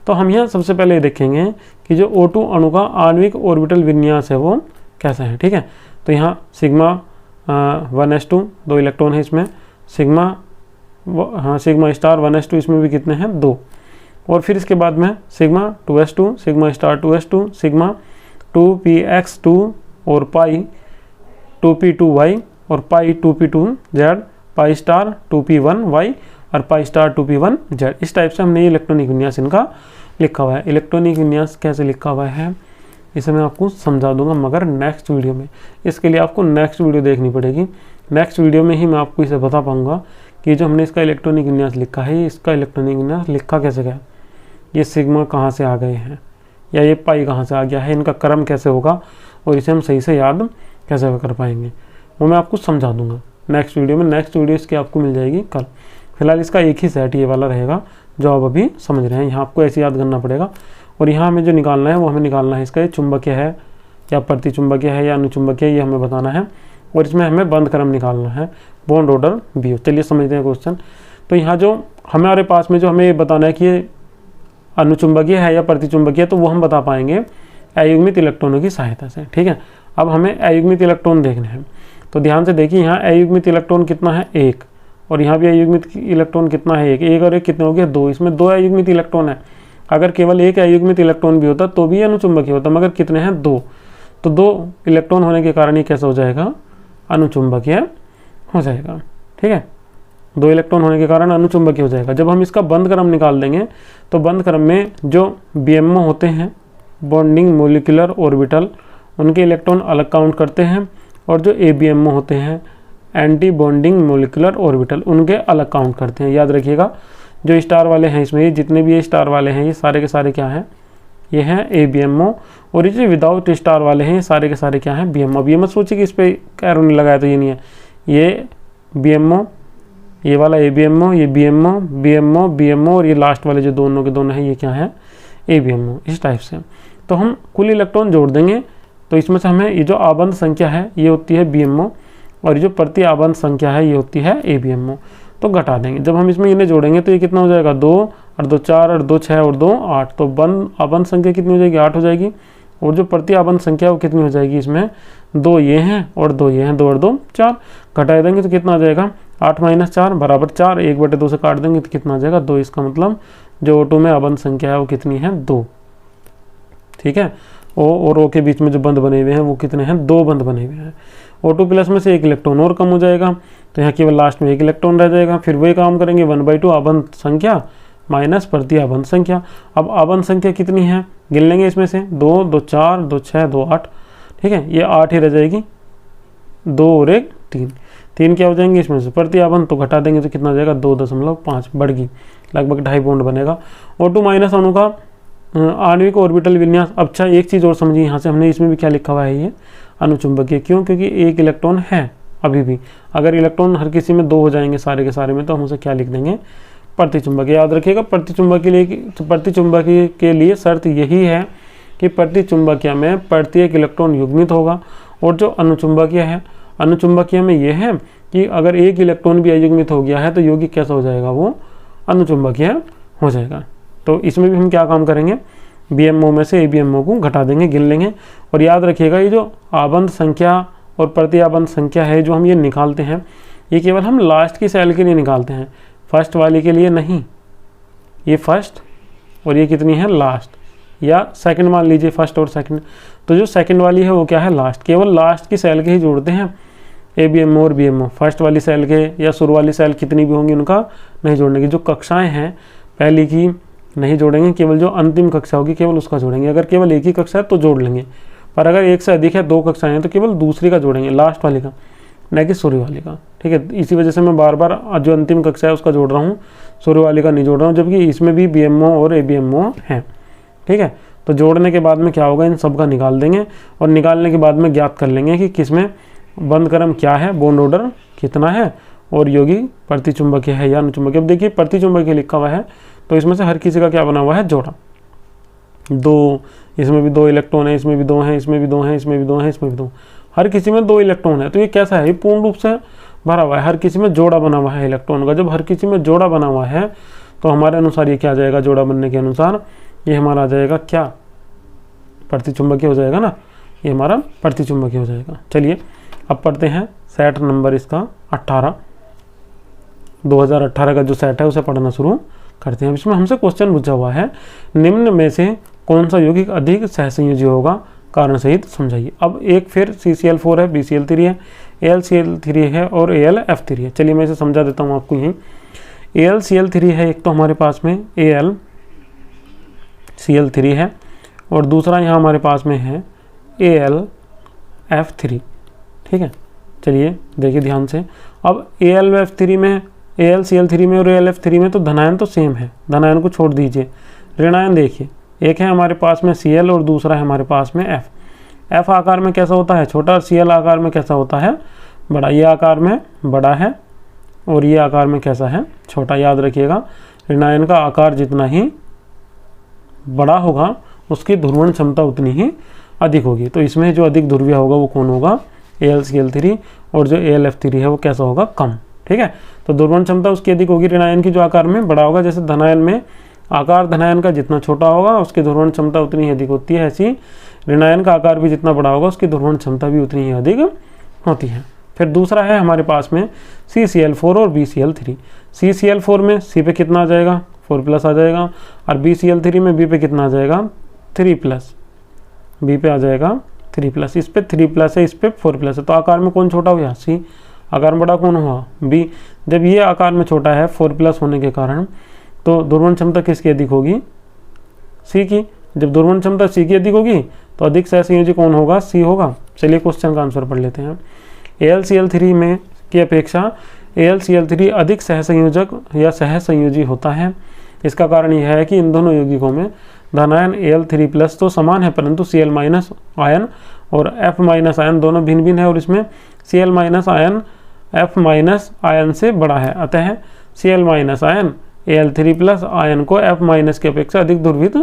तो हम यहाँ सबसे पहले ये देखेंगे कि जो O2 अणु का आणविक ऑर्बिटल विन्यास है वो कैसा है। ठीक है, तो यहाँ सिग्मा 1s2 2 इलेक्ट्रॉन है, इसमें सिग्मा हाँ सिग्मा स्टार 1s2, इसमें भी कितने हैं 2। और फिर इसके बाद में sigma 2s2, sigma star 2s2, sigma 2px2 और पाई 2p2y और पाई 2p2z, पाई स्टार 2p1y और पाई स्टार 2p1z। इस टाइप से हमने ये इलेक्ट्रॉनिक विन्यास इनका लिखा हुआ है। इलेक्ट्रॉनिक विन्यास कैसे लिखा हुआ है इसे मैं आपको समझा दूंगा, मगर नेक्स्ट वीडियो में। इसके लिए आपको नेक्स्ट वीडियो देखनी पड़ेगी। नेक्स्ट वीडियो में ही मैं आपको इसे बता पाऊंगा कि जो हमने इसका इलेक्ट्रॉनिक विन्यास लिखा है, इसका इलेक्ट्रॉनिक विन्यास लिखा कैसे गया, ये सिग्मा कहाँ से आ गए हैं या ये पाई कहाँ से आ गया है, इनका क्रम कैसे होगा और इसे हम सही से याद कैसे कर पाएंगे, वो मैं आपको समझा दूंगा नेक्स्ट वीडियो में। नेक्स्ट वीडियो इसकी आपको मिल जाएगी कल। फिलहाल इसका एक ही सेट ये वाला रहेगा जो आप अभी समझ रहे हैं। यहाँ आपको ऐसे याद करना पड़ेगा। और यहाँ हमें जो निकालना है वो हमें निकालना है इसका ये चुंबकीय है या प्रतिचुंबकीय है या अनुचुंबकीय, ये हमें बताना है। और इसमें हमें बंद क्रम निकालना है, बॉन्ड ऑर्डर BO। चलिए समझते हैं क्वेश्चन। तो यहाँ जो हमारे पास में जो हमें बताना है कि ये अनुचुंबकीय है या प्रतिचुंबकीय, तो वो हम बता पाएंगे अयुग्मित इलेक्ट्रॉनों की सहायता से। ठीक है, अब हमें अयुग्मित इलेक्ट्रॉन देखने हैं। तो ध्यान से देखिए, यहाँ अयुग्मित इलेक्ट्रॉन कितना है 1, और यहाँ भी अयुग्मित इलेक्ट्रॉन कितना है 1। 1 और 1 कितने हो गए 2। इसमें 2 अयुग्मित इलेक्ट्रॉन है। अगर केवल एक अयुग्मित इलेक्ट्रॉन भी होता तो भी अनुचुंबकीय होता, मगर कितने हैं 2। तो 2 इलेक्ट्रॉन होने के कारण ये कैसा हो जाएगा, अनुचुंबकीय हो जाएगा। ठीक है, 2 इलेक्ट्रॉन होने के कारण अनुचुंबकीय हो जाएगा। जब हम इसका बंद क्रम निकाल देंगे तो बंद क्रम में जो BMO होते हैं, बॉन्डिंग मोलिकुलर ऑर्बिटल, उनके इलेक्ट्रॉन अलग काउंट करते हैं, और जो ABMO होते हैं, एंटी बॉन्डिंग मोलिकुलर ऑर्बिटल, उनके अलग काउंट करते हैं। याद रखिएगा, जो स्टार वाले हैं इसमें, ये जितने भी ये स्टार वाले हैं, ये सारे के सारे क्या हैं, ये हैं ABMO। और ये जो विदाउट स्टार वाले हैं, ये सारे के सारे क्या हैं, BMO। अब ये मत सोचिए कि इस पर एरो नहीं लगाया तो ये नहीं है, ये BMO, ये वाला ABMO, ये BMO और ये लास्ट वाले जो दोनों के दोनों हैं, ये क्या है, ABMO। इस टाइप से तो हम कुल इलेक्ट्रॉन जोड़ देंगे। तो इसमें से हमें ये जो आबंध संख्या है ये होती है BMO, और ये जो प्रति आबंध संख्या है ये होती है ABMO। तो घटा देंगे। जब हम इसमें इन्हें जोड़ेंगे तो ये कितना हो जाएगा, 2 और 2 4 और 2 6 और 2 8। तो आबंध संख्या कितनी हो जाएगी, 8 हो जाएगी। और जो प्रति आबंध संख्या वो कितनी हो जाएगी, इसमें 2 ये हैं और 2 ये हैं, 2 और 2 4। घटा देंगे तो कितना आ जाएगा, 8 - 4 बराबर 4। 1/2 से काट देंगे तो कितना आ जाएगा, 2। इसका मतलब जो O2 में आबंध संख्या है वो कितनी है, 2। ठीक है, O और O के बीच में जो बंध बने हुए हैं वो कितने हैं, 2 बंध बने हुए हैं। O2 प्लस में से 1 इलेक्ट्रॉन और कम हो जाएगा, तो यहाँ केवल लास्ट में 1 इलेक्ट्रॉन रह जाएगा। फिर वही काम करेंगे, 1/2 आबंध संख्या माइनस प्रति आबंध संख्या। अब आबंध संख्या कितनी है, गिन लेंगे इसमें से, 2 2 4 2 6 2 8। ठीक है, ये 8 ही रह जाएगी, 2 और 1 3। 3 क्या हो जाएंगे इसमें से, प्रति आबंध। तो घटा देंगे तो कितना हो जाएगा, 2.5 बढ़ गई, लगभग 2.5 बॉन्ड बनेगा। O2 माइनस अणु का आणविक ऑर्बिटल विन्यास। अच्छा, एक चीज़ और समझिए, यहाँ से हमने इसमें भी क्या लिखा हुआ है, ये अनुचुंबकीय। क्यों, क्योंकि 1 इलेक्ट्रॉन है अभी भी। अगर इलेक्ट्रॉन हर किसी में 2 हो जाएंगे सारे के सारे में, तो हम उसे क्या लिख देंगे, प्रतिचुंबकीय। याद रखिएगा, प्रतिचुंबकीय के लिए शर्त यही है कि प्रतिचुंबकीय में प्रत्येक इलेक्ट्रॉन युग्मित होगा। और जो अनुचुंबकीय है, अनुचुंबकीय में यह है कि अगर एक इलेक्ट्रॉन भी अयुग्मित हो गया है तो यौगिक कैसा हो जाएगा, वो अनुचुंबकीय हो जाएगा। तो इसमें भी हम क्या काम करेंगे, BMO में से ABMO को घटा देंगे, गिन लेंगे। और याद रखिएगा, ये जो आबंध संख्या और प्रति आबंध संख्या है जो हम ये निकालते हैं, ये केवल हम लास्ट की सेल के लिए निकालते हैं, फर्स्ट वाली के लिए नहीं। ये फर्स्ट और ये कितनी है, लास्ट, या सेकंड मान लीजिए, फर्स्ट और सेकंड। तो जो सेकंड वाली है वो क्या है, लास्ट। केवल लास्ट की सेल के ही जोड़ते हैं ABMO और BMO। फर्स्ट वाली सेल के या शुरू वाली सेल कितनी भी होंगी उनका नहीं जोड़ने की। जो कक्षाएं हैं पहली की नहीं जोड़ेंगे, केवल जो अंतिम कक्षा होगी केवल उसका जोड़ेंगे। अगर केवल एक ही कक्षा है तो जोड़ लेंगे, पर अगर एक से अधिक है, 2 कक्षाएं हैं, तो केवल दूसरी का जोड़ेंगे, लास्ट वाली का, न कि शुरू वाली का। ठीक है, इसी वजह से मैं बार बार जो अंतिम कक्षा है उसका जोड़ रहा हूँ, शुरू वाली का नहीं जोड़ रहा हूँ, जबकि इसमें भी BMO और ABMO हैं। ठीक है, तो जोड़ने के बाद में क्या होगा, इन सब का निकाल देंगे, और निकालने के बाद में ज्ञात कर लेंगे कि किसमें बंद क्रम क्या है, बॉन्ड ऑर्डर कितना है, और यौगिक प्रतिचुंबकीय है या अनुचुंबकीय। अब देखिए, प्रतिचुंबकीय लिखा हुआ है तो इसमें से हर किसी का क्या बना हुआ है, जोड़ा। 2, इसमें भी 2 इलेक्ट्रॉन है, इसमें भी 2 हैं, इसमें भी 2 हैं, इसमें भी 2 हैं, इसमें भी 2, हर किसी में 2 इलेक्ट्रॉन है। तो ये कैसा है, ये पूर्ण रूप से भरा हुआ है, हर किसी में जोड़ा बना हुआ है इलेक्ट्रॉन का। जब हर किसी में जोड़ा बना हुआ है तो हमारे अनुसार ये क्या आ जाएगा, जोड़ा बनने के अनुसार ये हमारा आ जाएगा क्या, प्रतिचुंबकीय हो जाएगा ना, ये हमारा प्रतिचुंबकीय हो जाएगा। चलिए अब पढ़ते हैं सेट नंबर इसका 18। 2018 का जो सेट है उसे पढ़ना शुरू करते हैं। इसमें हमसे क्वेश्चन पूछा हुआ है, निम्न में से कौन सा यौगिक अधिक सहसंयोजी होगा, कारण सहित समझाइए। अब एक फिर CCl4 है, BCl3 है, AlCl3 है और AlF3 है। चलिए मैं इसे समझा देता हूँ आपको यहीं। AlCl3 है एक तो हमारे पास में, AlCl3 है, और दूसरा यहाँ हमारे पास में है AlF3। ठीक है, चलिए देखिए ध्यान से। अब AlF3 में, AlCl3 में और AlF3 में तो धनायन तो सेम है, धनायन को छोड़ दीजिए। ऋणायन देखिए, एक है हमारे पास में Cl और दूसरा है हमारे पास में F। F आकार में कैसा होता है, छोटा, और Cl आकार में कैसा होता है, बड़ा। ये आकार में बड़ा है और ये आकार में कैसा है, छोटा। याद रखिएगा, ऋणायन का आकार जितना ही बड़ा होगा उसकी ध्रुवण क्षमता उतनी ही अधिक होगी। तो इसमें जो अधिक ध्रुवीय होगा वो कौन होगा, AlCl3, और जो AlF3 है वो कैसा होगा, कम। ठीक है, तो ध्रुवण क्षमता उसकी अधिक होगी ऋणायन की, जो आकार में बड़ा होगा। जैसे धनायन में आकार धनायन का जितना छोटा होगा उसकी ध्रुवण क्षमता उतनी ही अधिक होती है, ऐसी ऋणायन का आकार भी जितना बड़ा होगा उसकी ध्रुवण क्षमता भी उतनी ही अधिक होती है। फिर दूसरा है हमारे पास में CCl4 और BCl3। CCl4 में C पे कितना आ जाएगा, 4+ आ जाएगा, और BCl3 में B पे कितना आ जाएगा, 3+। B पे आ जाएगा 3+, इस पे 3+ है, इस पे 4+ है। तो आकार में कौन छोटा हुआ, C। आकार में बड़ा कौन हुआ, B। जब ये आकार में छोटा है 4+ होने के कारण, तो ध्रुवण क्षमता किसकी अधिक होगी, C की। जब ध्रुवण क्षमता C की अधिक होगी तो अधिक सहसंयोजी कौन होगा, C होगा। चलिए क्वेश्चन का आंसर पढ़ लेते हैं। AlCl3 में की अपेक्षा AlCl3 अधिक सहसंयोजक या सहसंयोजी होता है। इसका कारण यह है कि इन दोनों यौगिकों में धनायन Al3+ तो समान है, परंतु Cl- आयन और F- आयन दोनों भिन्न भिन्न है, और इसमें Cl- आयन F- आयन से बड़ा है। अतः Cl- आयन Al3+ आयन को F- की अपेक्षा अधिक ध्रुवित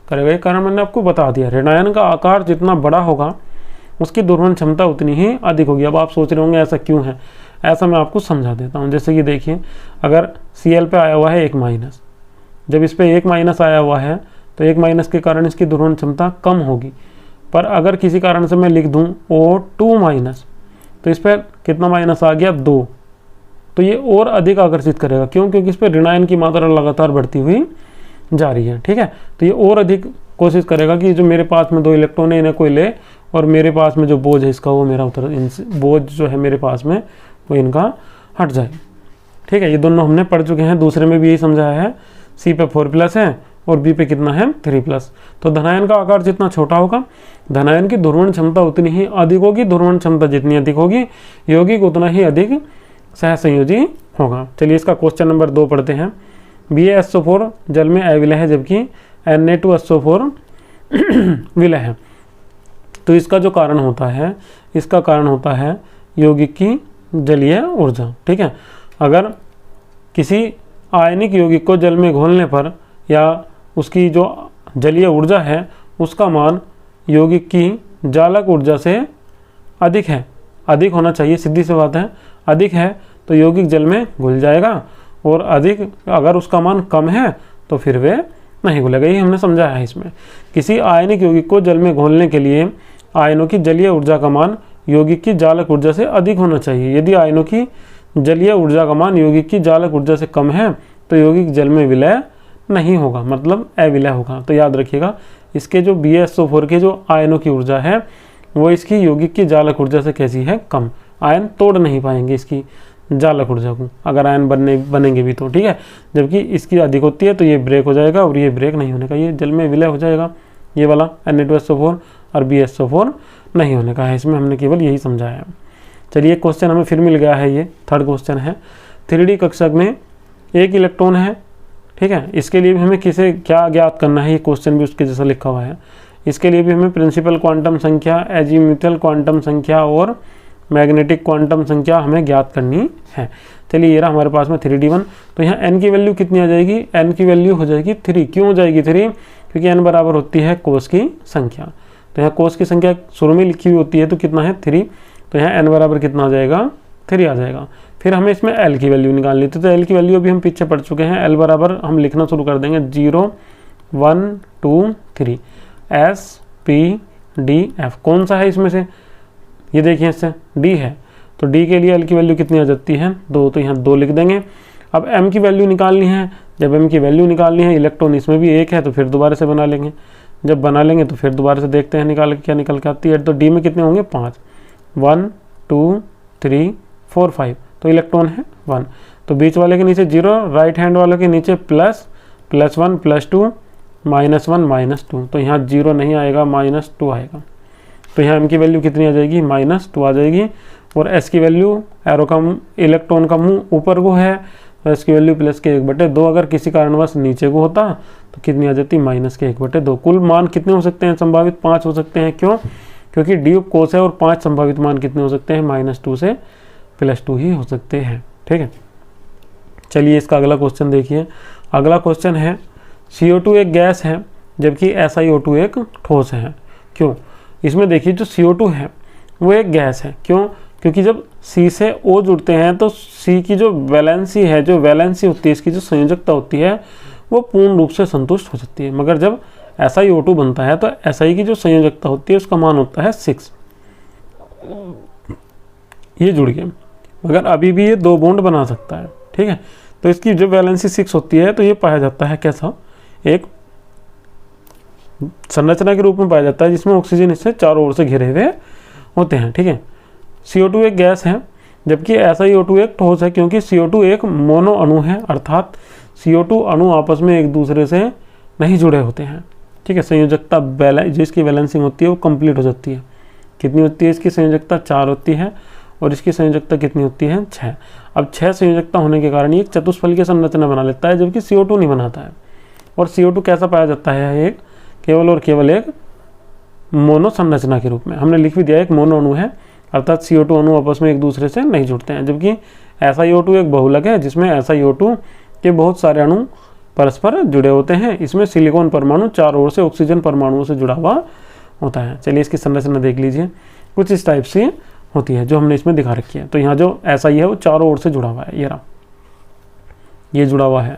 करेगा। ये कारण मैंने आपको बता दिया। ऋणायन का आकार जितना बड़ा होगा उसकी ध्रुवण क्षमता उतनी ही अधिक होगी। अब आप सोच रहे होंगे ऐसा क्यों है, ऐसा मैं आपको समझा देता हूँ। जैसे कि देखिए, अगर Cl पे आया हुआ है 1-, जब इस पे 1- आया हुआ है तो 1- के कारण इसकी ध्रुवण क्षमता कम होगी। पर अगर किसी कारण से मैं लिख दूं O2-, तो इस पर कितना माइनस आ गया, 2, तो ये और अधिक आकर्षित करेगा। क्यों, क्योंकि इस पर ऋणायन की मात्रा लगातार बढ़ती हुई जा रही है। ठीक है, तो ये और अधिक कोशिश करेगा कि जो मेरे पास में 2 इलेक्ट्रॉन है इन्हें कोई ले, और मेरे पास में जो बोझ है इसका वो मेरा बोझ जो है मेरे पास में वो इनका हट जाए। ठीक है, ये दोनों हमने पढ़ चुके हैं। दूसरे में भी यही समझाया है, C पे 4+ है और B पे कितना है, 3+। तो धनायन का आकार जितना छोटा होगा धनायन की ध्रुवण क्षमता उतनी ही अधिक होगी। ध्रुवण क्षमता जितनी अधिक होगी यौगिक उतना ही अधिक सहसंयोजी होगा। चलिए इसका क्वेश्चन नंबर 2 पढ़ते हैं। BaSO4 जल में अविलय है, जबकि Na2SO4 विलय है। तो इसका जो कारण होता है, इसका कारण होता है यौगिक की जलीय ऊर्जा। ठीक है, अगर किसी आयनिक यौगिक को जल में घोलने पर या उसकी जो जलीय ऊर्जा है उसका मान यौगिक की जालक ऊर्जा से अधिक है, अधिक होना चाहिए, सीधी सी बात है। अधिक है तो यौगिक जल में घुल जाएगा, और अधिक अगर उसका मान कम है तो फिर वे नहीं घुलेगा। ये हमने समझाया है इसमें। किसी आयनिक यौगिक को जल में घोलने के लिए आयनों की जलीय ऊर्जा का मान यौगिक की जालक ऊर्जा से अधिक होना चाहिए। यदि आयनों की जलीय ऊर्जा का मान यौगिक की जालक ऊर्जा से कम है तो यौगिक जल में विलय नहीं होगा, मतलब अविलय होगा। तो याद रखिएगा, इसके जो BaSO4 के जो आयनों की ऊर्जा है वो इसकी यौगिक की जालक ऊर्जा से कैसी है, कम। आयन तोड़ नहीं पाएंगे इसकी जालक ऊर्जा को, अगर आयन बनेंगे भी तो। ठीक है, जबकि इसकी अधिक होती है तो ये ब्रेक हो जाएगा, और ये ब्रेक नहीं होने का, ये जल में विलय हो जाएगा। ये वाला Na2SO4 और BaSO4 नहीं होने का है। इसमें हमने केवल यही समझाया है। चलिए क्वेश्चन हमें फिर मिल गया है, ये 3rd क्वेश्चन है। 3D कक्षक में 1 इलेक्ट्रॉन है। ठीक है, इसके लिए भी हमें किसे क्या ज्ञात करना है, ये क्वेश्चन भी उसके जैसा लिखा हुआ है। इसके लिए भी हमें प्रिंसिपल क्वांटम संख्या, एजीम्यूथल क्वांटम संख्या और मैग्नेटिक क्वांटम संख्या हमें ज्ञात करनी है। चलिए ये रहा हमारे पास में 3D1। तो यहाँ n की वैल्यू कितनी आ जाएगी, n की वैल्यू हो जाएगी 3। क्यों हो जाएगी 3, क्योंकि n बराबर होती है कोस की संख्या। तो यहाँ कोस की संख्या शुरू में लिखी हुई होती है, तो कितना है 3। तो यहाँ n बराबर कितना आ जाएगा, 3 आ जाएगा। फिर हमें इसमें l की वैल्यू निकालनी थी, तो l की वैल्यू अभी हम पीछे पढ़ चुके हैं। l बराबर हम लिखना शुरू कर देंगे 0 1 2 3 S P D F। कौन सा है इसमें से, ये देखिए इससे D है, तो D के लिए L की वैल्यू कितनी आ जाती है, 2। तो यहाँ 2 लिख देंगे। अब m की वैल्यू निकालनी है, जब m की वैल्यू निकालनी है, इलेक्ट्रॉन इसमें भी एक है तो फिर दोबारा से बना लेंगे, जब बना लेंगे तो फिर दोबारा से देखते हैं निकाल के क्या निकल के आती है। तो d में कितने होंगे 5, 1 2 3 4 5, तो इलेक्ट्रॉन है 1, तो बीच वाले के नीचे 0, राइट हैंड वाले के नीचे प्लस, +1 +2 -1 -2, तो यहाँ 0 नहीं आएगा, -2 आएगा। तो यहाँ m की वैल्यू कितनी आ जाएगी, -2 आ जाएगी। और s की वैल्यू, एरो का इलेक्ट्रॉन का मुंह ऊपर को है, तो s की वैल्यू +1/2, अगर किसी कारणवश नीचे को होता तो कितनी आ जाती, -1/2। कुल मान कितने हो सकते हैं, संभावित 5 हो सकते हैं। क्यों? क्योंकि d कोस है और 5 संभावित मान कितने हो सकते हैं, -2 से +2 ही हो सकते हैं। ठीक है, चलिए इसका अगला क्वेश्चन देखिए। अगला क्वेश्चन है CO2 एक गैस है जबकि SiO2 एक ठोस है। क्यों? इसमें देखिए जो CO2 है वो एक गैस है। क्यों? क्योंकि जब C से O जुड़ते हैं तो C की जो वैलेंसी है, जो वैलेंसी होती है, इसकी जो संयोजकता होती है वो पूर्ण रूप से संतुष्ट हो जाती है। मगर जब SiO2 बनता है तो Si की जो संयोजकता होती है उसका मान होता है 6, ये जुड़ गया, मगर अभी भी ये 2 बॉन्ड बना सकता है। ठीक है, तो इसकी जो वैलेंसी 6 होती है तो ये पाया जाता है कैसा, एक संरचना के रूप में पाया जाता है जिसमें ऑक्सीजन इससे चारों ओर से घिरे हुए होते हैं। ठीक है, CO2 एक गैस है जबकि SiO2 एक ठोस है, क्योंकि CO2 एक मोनो अणु है, अर्थात CO2 अणु आपस में एक दूसरे से नहीं जुड़े होते हैं। ठीक है, संयोजकता जिसकी बैलेंसिंग होती है वो कंप्लीट हो जाती है। कितनी होती है इसकी संयोजकता, 4 होती है, और इसकी संयोजकता कितनी होती है, 6। अब 6 संयोजकता होने के कारण ये एक चतुष्फलकीय संरचना बना लेता है, जबकि CO2 नहीं बनाता है। और CO2 कैसा पाया जाता है, एक केवल और केवल एक मोनो संरचना के रूप में। हमने लिख भी दिया एक मोनो अणु है, अर्थात CO2 अणु आपस में एक दूसरे से नहीं जुड़ते हैं। जबकि SiO2 एक बहुलक है जिसमें SiO2 के बहुत सारे अणु परस्पर जुड़े होते हैं। इसमें सिलिकॉन परमाणु चारों ओर से ऑक्सीजन परमाणुओं से जुड़ा हुआ होता है। चलिए इसकी संरचना देख लीजिए, कुछ इस टाइप से होती है जो हमने इसमें दिखा रखी है। तो यहाँ जो Si है वो चारों ओर से जुड़ा हुआ है, ये रहा, ये जुड़ा हुआ है,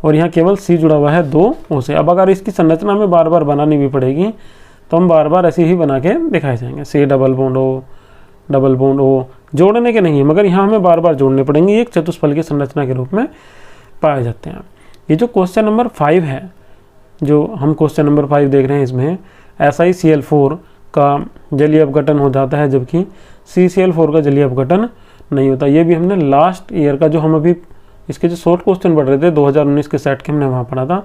और यहाँ केवल C जुड़ा हुआ है 2 O से। अब अगर इसकी संरचना में बार बार बनानी भी पड़ेगी तो हम बार बार ऐसे ही बना के दिखाए जाएंगे। C डबल बॉन्ड O जोड़ने के नहीं है, मगर यहाँ हमें बार बार जोड़ने पड़ेंगे, एक चतुष्फलकीय संरचना के रूप में पाए जाते हैं। ये जो क्वेश्चन नंबर 5 है, जो हम क्वेश्चन नंबर 5 देख रहे हैं, इसमें SiCl4 का जलीय अपघटन हो जाता है जबकि CCl4 का जलीय अपघटन नहीं होता। ये भी हमने लास्ट ईयर का, जो हम अभी इसके जो शॉर्ट क्वेश्चन पढ़ रहे थे 2019 के सेट के, हमने वहाँ पढ़ा था,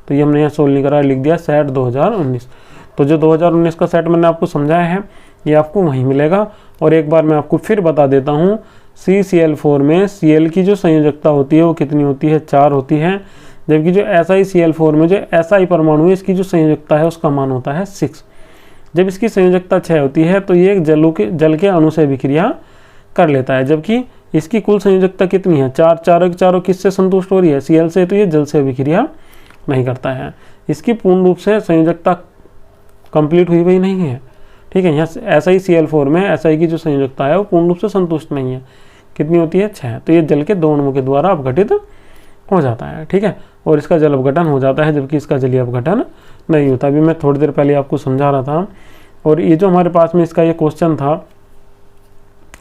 तो ये हमने यहाँ सोल्व नहीं करा, लिख दिया सेट 2019। तो जो 2019 का सेट मैंने आपको समझाया है ये आपको वहीं मिलेगा। और एक बार मैं आपको फिर बता देता हूँ, CCl4 में Cl की जो संयोजकता होती है वो कितनी होती है, 4 होती है, जबकि जो SiCl4 में जो Si परमाणु है इसकी जो संयोजकता है उसका मान होता है 6। जब इसकी संयोजकता 6 होती है तो ये जल के अणु से अभिक्रिया कर लेता है, जबकि इसकी कुल संयोजकता कितनी है, 4, चारों किससे संतुष्ट हो रही है, Cl से, तो ये जल से अभिक्रिया नहीं करता है। इसकी पूर्ण रूप से संयोजकता कंप्लीट हुई हुई नहीं है। ठीक है, यहाँ SiCl4 में Si की जो संयोजकता है वो पूर्ण रूप से संतुष्ट नहीं है, कितनी होती है, 6। तो ये जल के 2 अणुओं के द्वारा अपघटित हो जाता है। ठीक है, और इसका जल अपघटन हो जाता है जबकि इसका जलीय अपघटन नहीं होता। अभी मैं थोड़ी देर पहले आपको समझा रहा था। और ये जो हमारे पास में इसका ये क्वेश्चन था,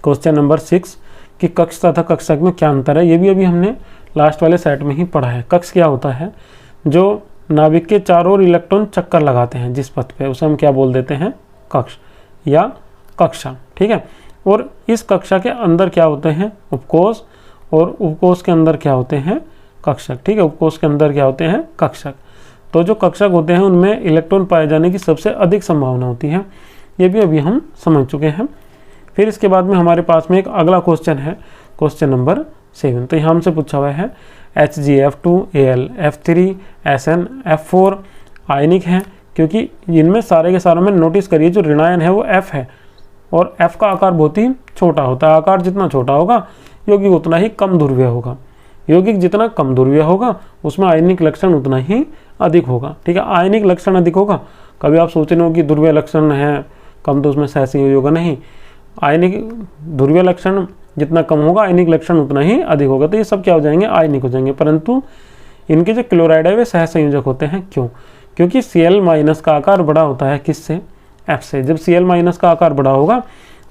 क्वेश्चन नंबर 6, कि कक्ष तथा कक्षक में क्या अंतर है, ये भी अभी हमने लास्ट वाले सेट में ही पढ़ा है। कक्ष क्या होता है, जो नाभिक के चारों ओर इलेक्ट्रॉन चक्कर लगाते हैं जिस पथ पे, उसे हम क्या बोल देते हैं, कक्ष या कक्षा। ठीक है, और इस कक्षा के अंदर क्या होते हैं, उपकोष, और उपकोष के अंदर क्या होते हैं, कक्षक। ठीक है, उपकोष के अंदर क्या होते हैं, कक्षक। तो जो कक्षक होते हैं उनमें इलेक्ट्रॉन पाए जाने की सबसे अधिक संभावना होती है, ये भी अभी हम समझ चुके हैं। फिर इसके बाद में हमारे पास में एक अगला क्वेश्चन है, क्वेश्चन नंबर 7। तो यहाँ हमसे पूछा हुआ है HgF2Al F3 SN F4 आयनिक है, क्योंकि इनमें सारे के सारों में नोटिस करिए जो ऋणायन है वो F है, और F का आकार बहुत ही छोटा होता है। आकार जितना छोटा होगा यौगिक उतना ही कम ध्रुवीय होगा, यौगिक जितना कम ध्रुवीय होगा उसमें आयनिक लक्षण उतना ही अधिक होगा। ठीक है, आयनिक लक्षण अधिक होगा। कभी आप सोच रहे हो कि ध्रुवीय लक्षण है कम तो उसमें सहसंयोजक होगा, नहीं, आयनिक ध्रुवीय लक्षण जितना कम होगा आयनिक लक्षण उतना ही अधिक होगा। तो ये सब क्या हो जाएंगे, आयनिक हो जाएंगे। परंतु इनके जो क्लोराइड है वे सहसंयोजक होते हैं। क्यों? क्योंकि Cl- का आकार बड़ा होता है किससे, F से। जब Cl- का आकार बड़ा होगा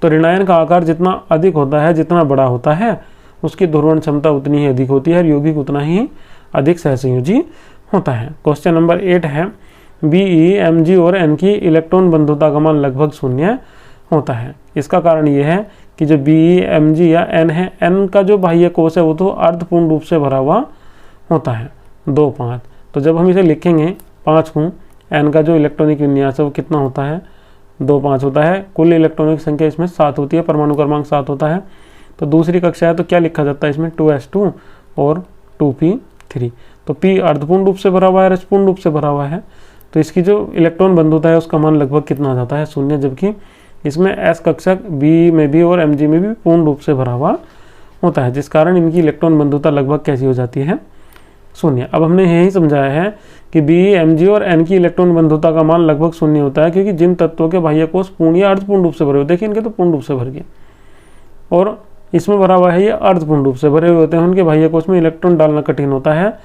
तो ऋणायन का आकार जितना अधिक होता है, जितना बड़ा होता है, उसकी ध्रुवण क्षमता उतनी ही अधिक होती है और यौगिक उतना ही अधिक सहसंयोजी होता है। क्वेश्चन नंबर 8 है, Be, Mg और N की इलेक्ट्रॉन बंधुता का मान लगभग शून्य होता है। इसका कारण ये है कि जो Be, Mg या N है, N का जो बाह्य कोश है वो तो अर्धपूर्ण रूप से भरा हुआ होता है 2, 5। तो जब हम इसे लिखेंगे 5 को, N का जो इलेक्ट्रॉनिक विन्यास है वो कितना होता है 2, 5 होता है। कुल इलेक्ट्रॉनिक संख्या इसमें 7 होती है, परमाणु क्रमांक 7 होता है। तो दूसरी कक्षा है तो क्या लिखा जाता है इसमें 2s2 और 2p3। तो p अर्धपूर्ण रूप से भरा हुआ है, पूर्ण रूप से भरा हुआ है, तो इसकी जो इलेक्ट्रॉन बंधुता है उसका मान लगभग कितना आ जाता है 0, जबकि इसमें s कक्षक b में भी और mg में भी पूर्ण रूप से भरा हुआ होता है, जिस कारण इनकी इलेक्ट्रॉन बंधुता लगभग कैसी हो जाती है 0। अब हमने यही समझाया है कि Be, Mg और N की इलेक्ट्रॉन बंधुता का मान लगभग 0 होता है, क्योंकि जिन तत्वों के बाह्य कोश पूर्ण या अर्धपूर्ण रूप से भरे हुए, देखिए इनके तो पूर्ण रूप से भर गए और इसमें भरा हुआ है ये अर्धपूर्ण रूप से भरे हुए होते हैं, उनके बाह्य कोश में इलेक्ट्रॉन डालना कठिन होता है।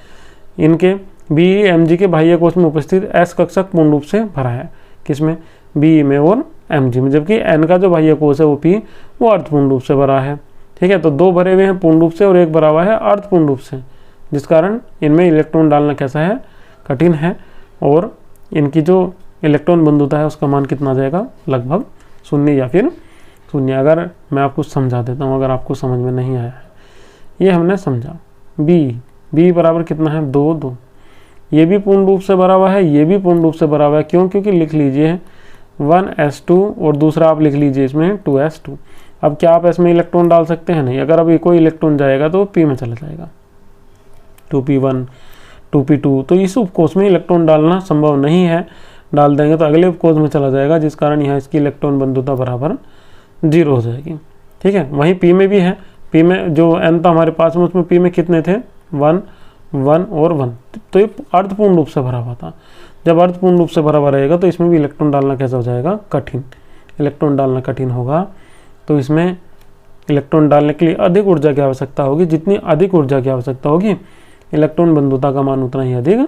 इनके Be, Mg के बाह्य कोश में उपस्थित s कक्षक पूर्ण रूप से भरा है, किसमें Be में और Mg में, जबकि N का जो बाह्य कोश है वो P वो अर्धपूर्ण रूप से भरा है। ठीक है, तो 2 भरे हुए हैं पूर्ण रूप से और 1 भरा हुआ है अर्धपूर्ण रूप से, जिस कारण इनमें इलेक्ट्रॉन डालना कैसा है कठिन है और इनकी जो इलेक्ट्रॉन बंधुता है उसका मान कितना आ जाएगा लगभग 0 या फिर 0। अगर मैं आपको समझा देता हूँ, अगर आपको समझ में नहीं आया है, ये हमने समझा बी बराबर कितना है 2, 2, ये भी पूर्ण रूप से भरा हुआ है, ये भी पूर्ण रूप से भरा हुआ है। क्यों? क्योंकि लिख लीजिए 1s2 और दूसरा आप लिख लीजिए इसमें 2s2। अब क्या आप इसमें इलेक्ट्रॉन डाल सकते हैं? नहीं। अगर अभी कोई इलेक्ट्रॉन जाएगा तो p में चला जाएगा, 2p1 2p2, तो इस उपकोष में इलेक्ट्रॉन डालना संभव नहीं है। डाल देंगे तो अगले उपकोष में चला जाएगा, जिस कारण यहाँ इसकी इलेक्ट्रॉन बंधुता बराबर 0 हो जाएगी। ठीक है, वहीं p में भी है, p में जो n था हमारे पास में, उसमें p में कितने थे 1, 1 और 1, तो ये अर्धपूर्ण रूप से भरा हुआ था। जब अर्धपूर्ण रूप से भरा हुआ रहेगा तो इसमें भी इलेक्ट्रॉन डालना कैसा हो जाएगा कठिन। इलेक्ट्रॉन डालना कठिन होगा तो इसमें इलेक्ट्रॉन डालने के लिए अधिक ऊर्जा की आवश्यकता होगी। जितनी अधिक ऊर्जा की आवश्यकता होगी इलेक्ट्रॉन बंधुता का मान उतना ही अधिक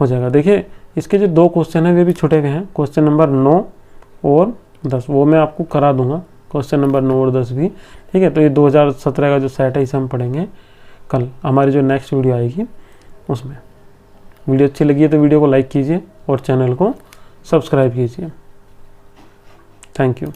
हो जाएगा। देखिए इसके जो 2 क्वेश्चन हैं वे भी छुटे हुए हैं, क्वेश्चन नंबर 9 और 10, वो मैं आपको करा दूंगा, क्वेश्चन नंबर 9 और 10 भी। ठीक है, तो ये 2017 का जो सेट है इसे हम पढ़ेंगे कल, हमारी जो नेक्स्ट वीडियो आएगी उसमें। वीडियो अच्छी लगी है तो वीडियो को लाइक कीजिए और चैनल को सब्सक्राइब कीजिए। Thank you.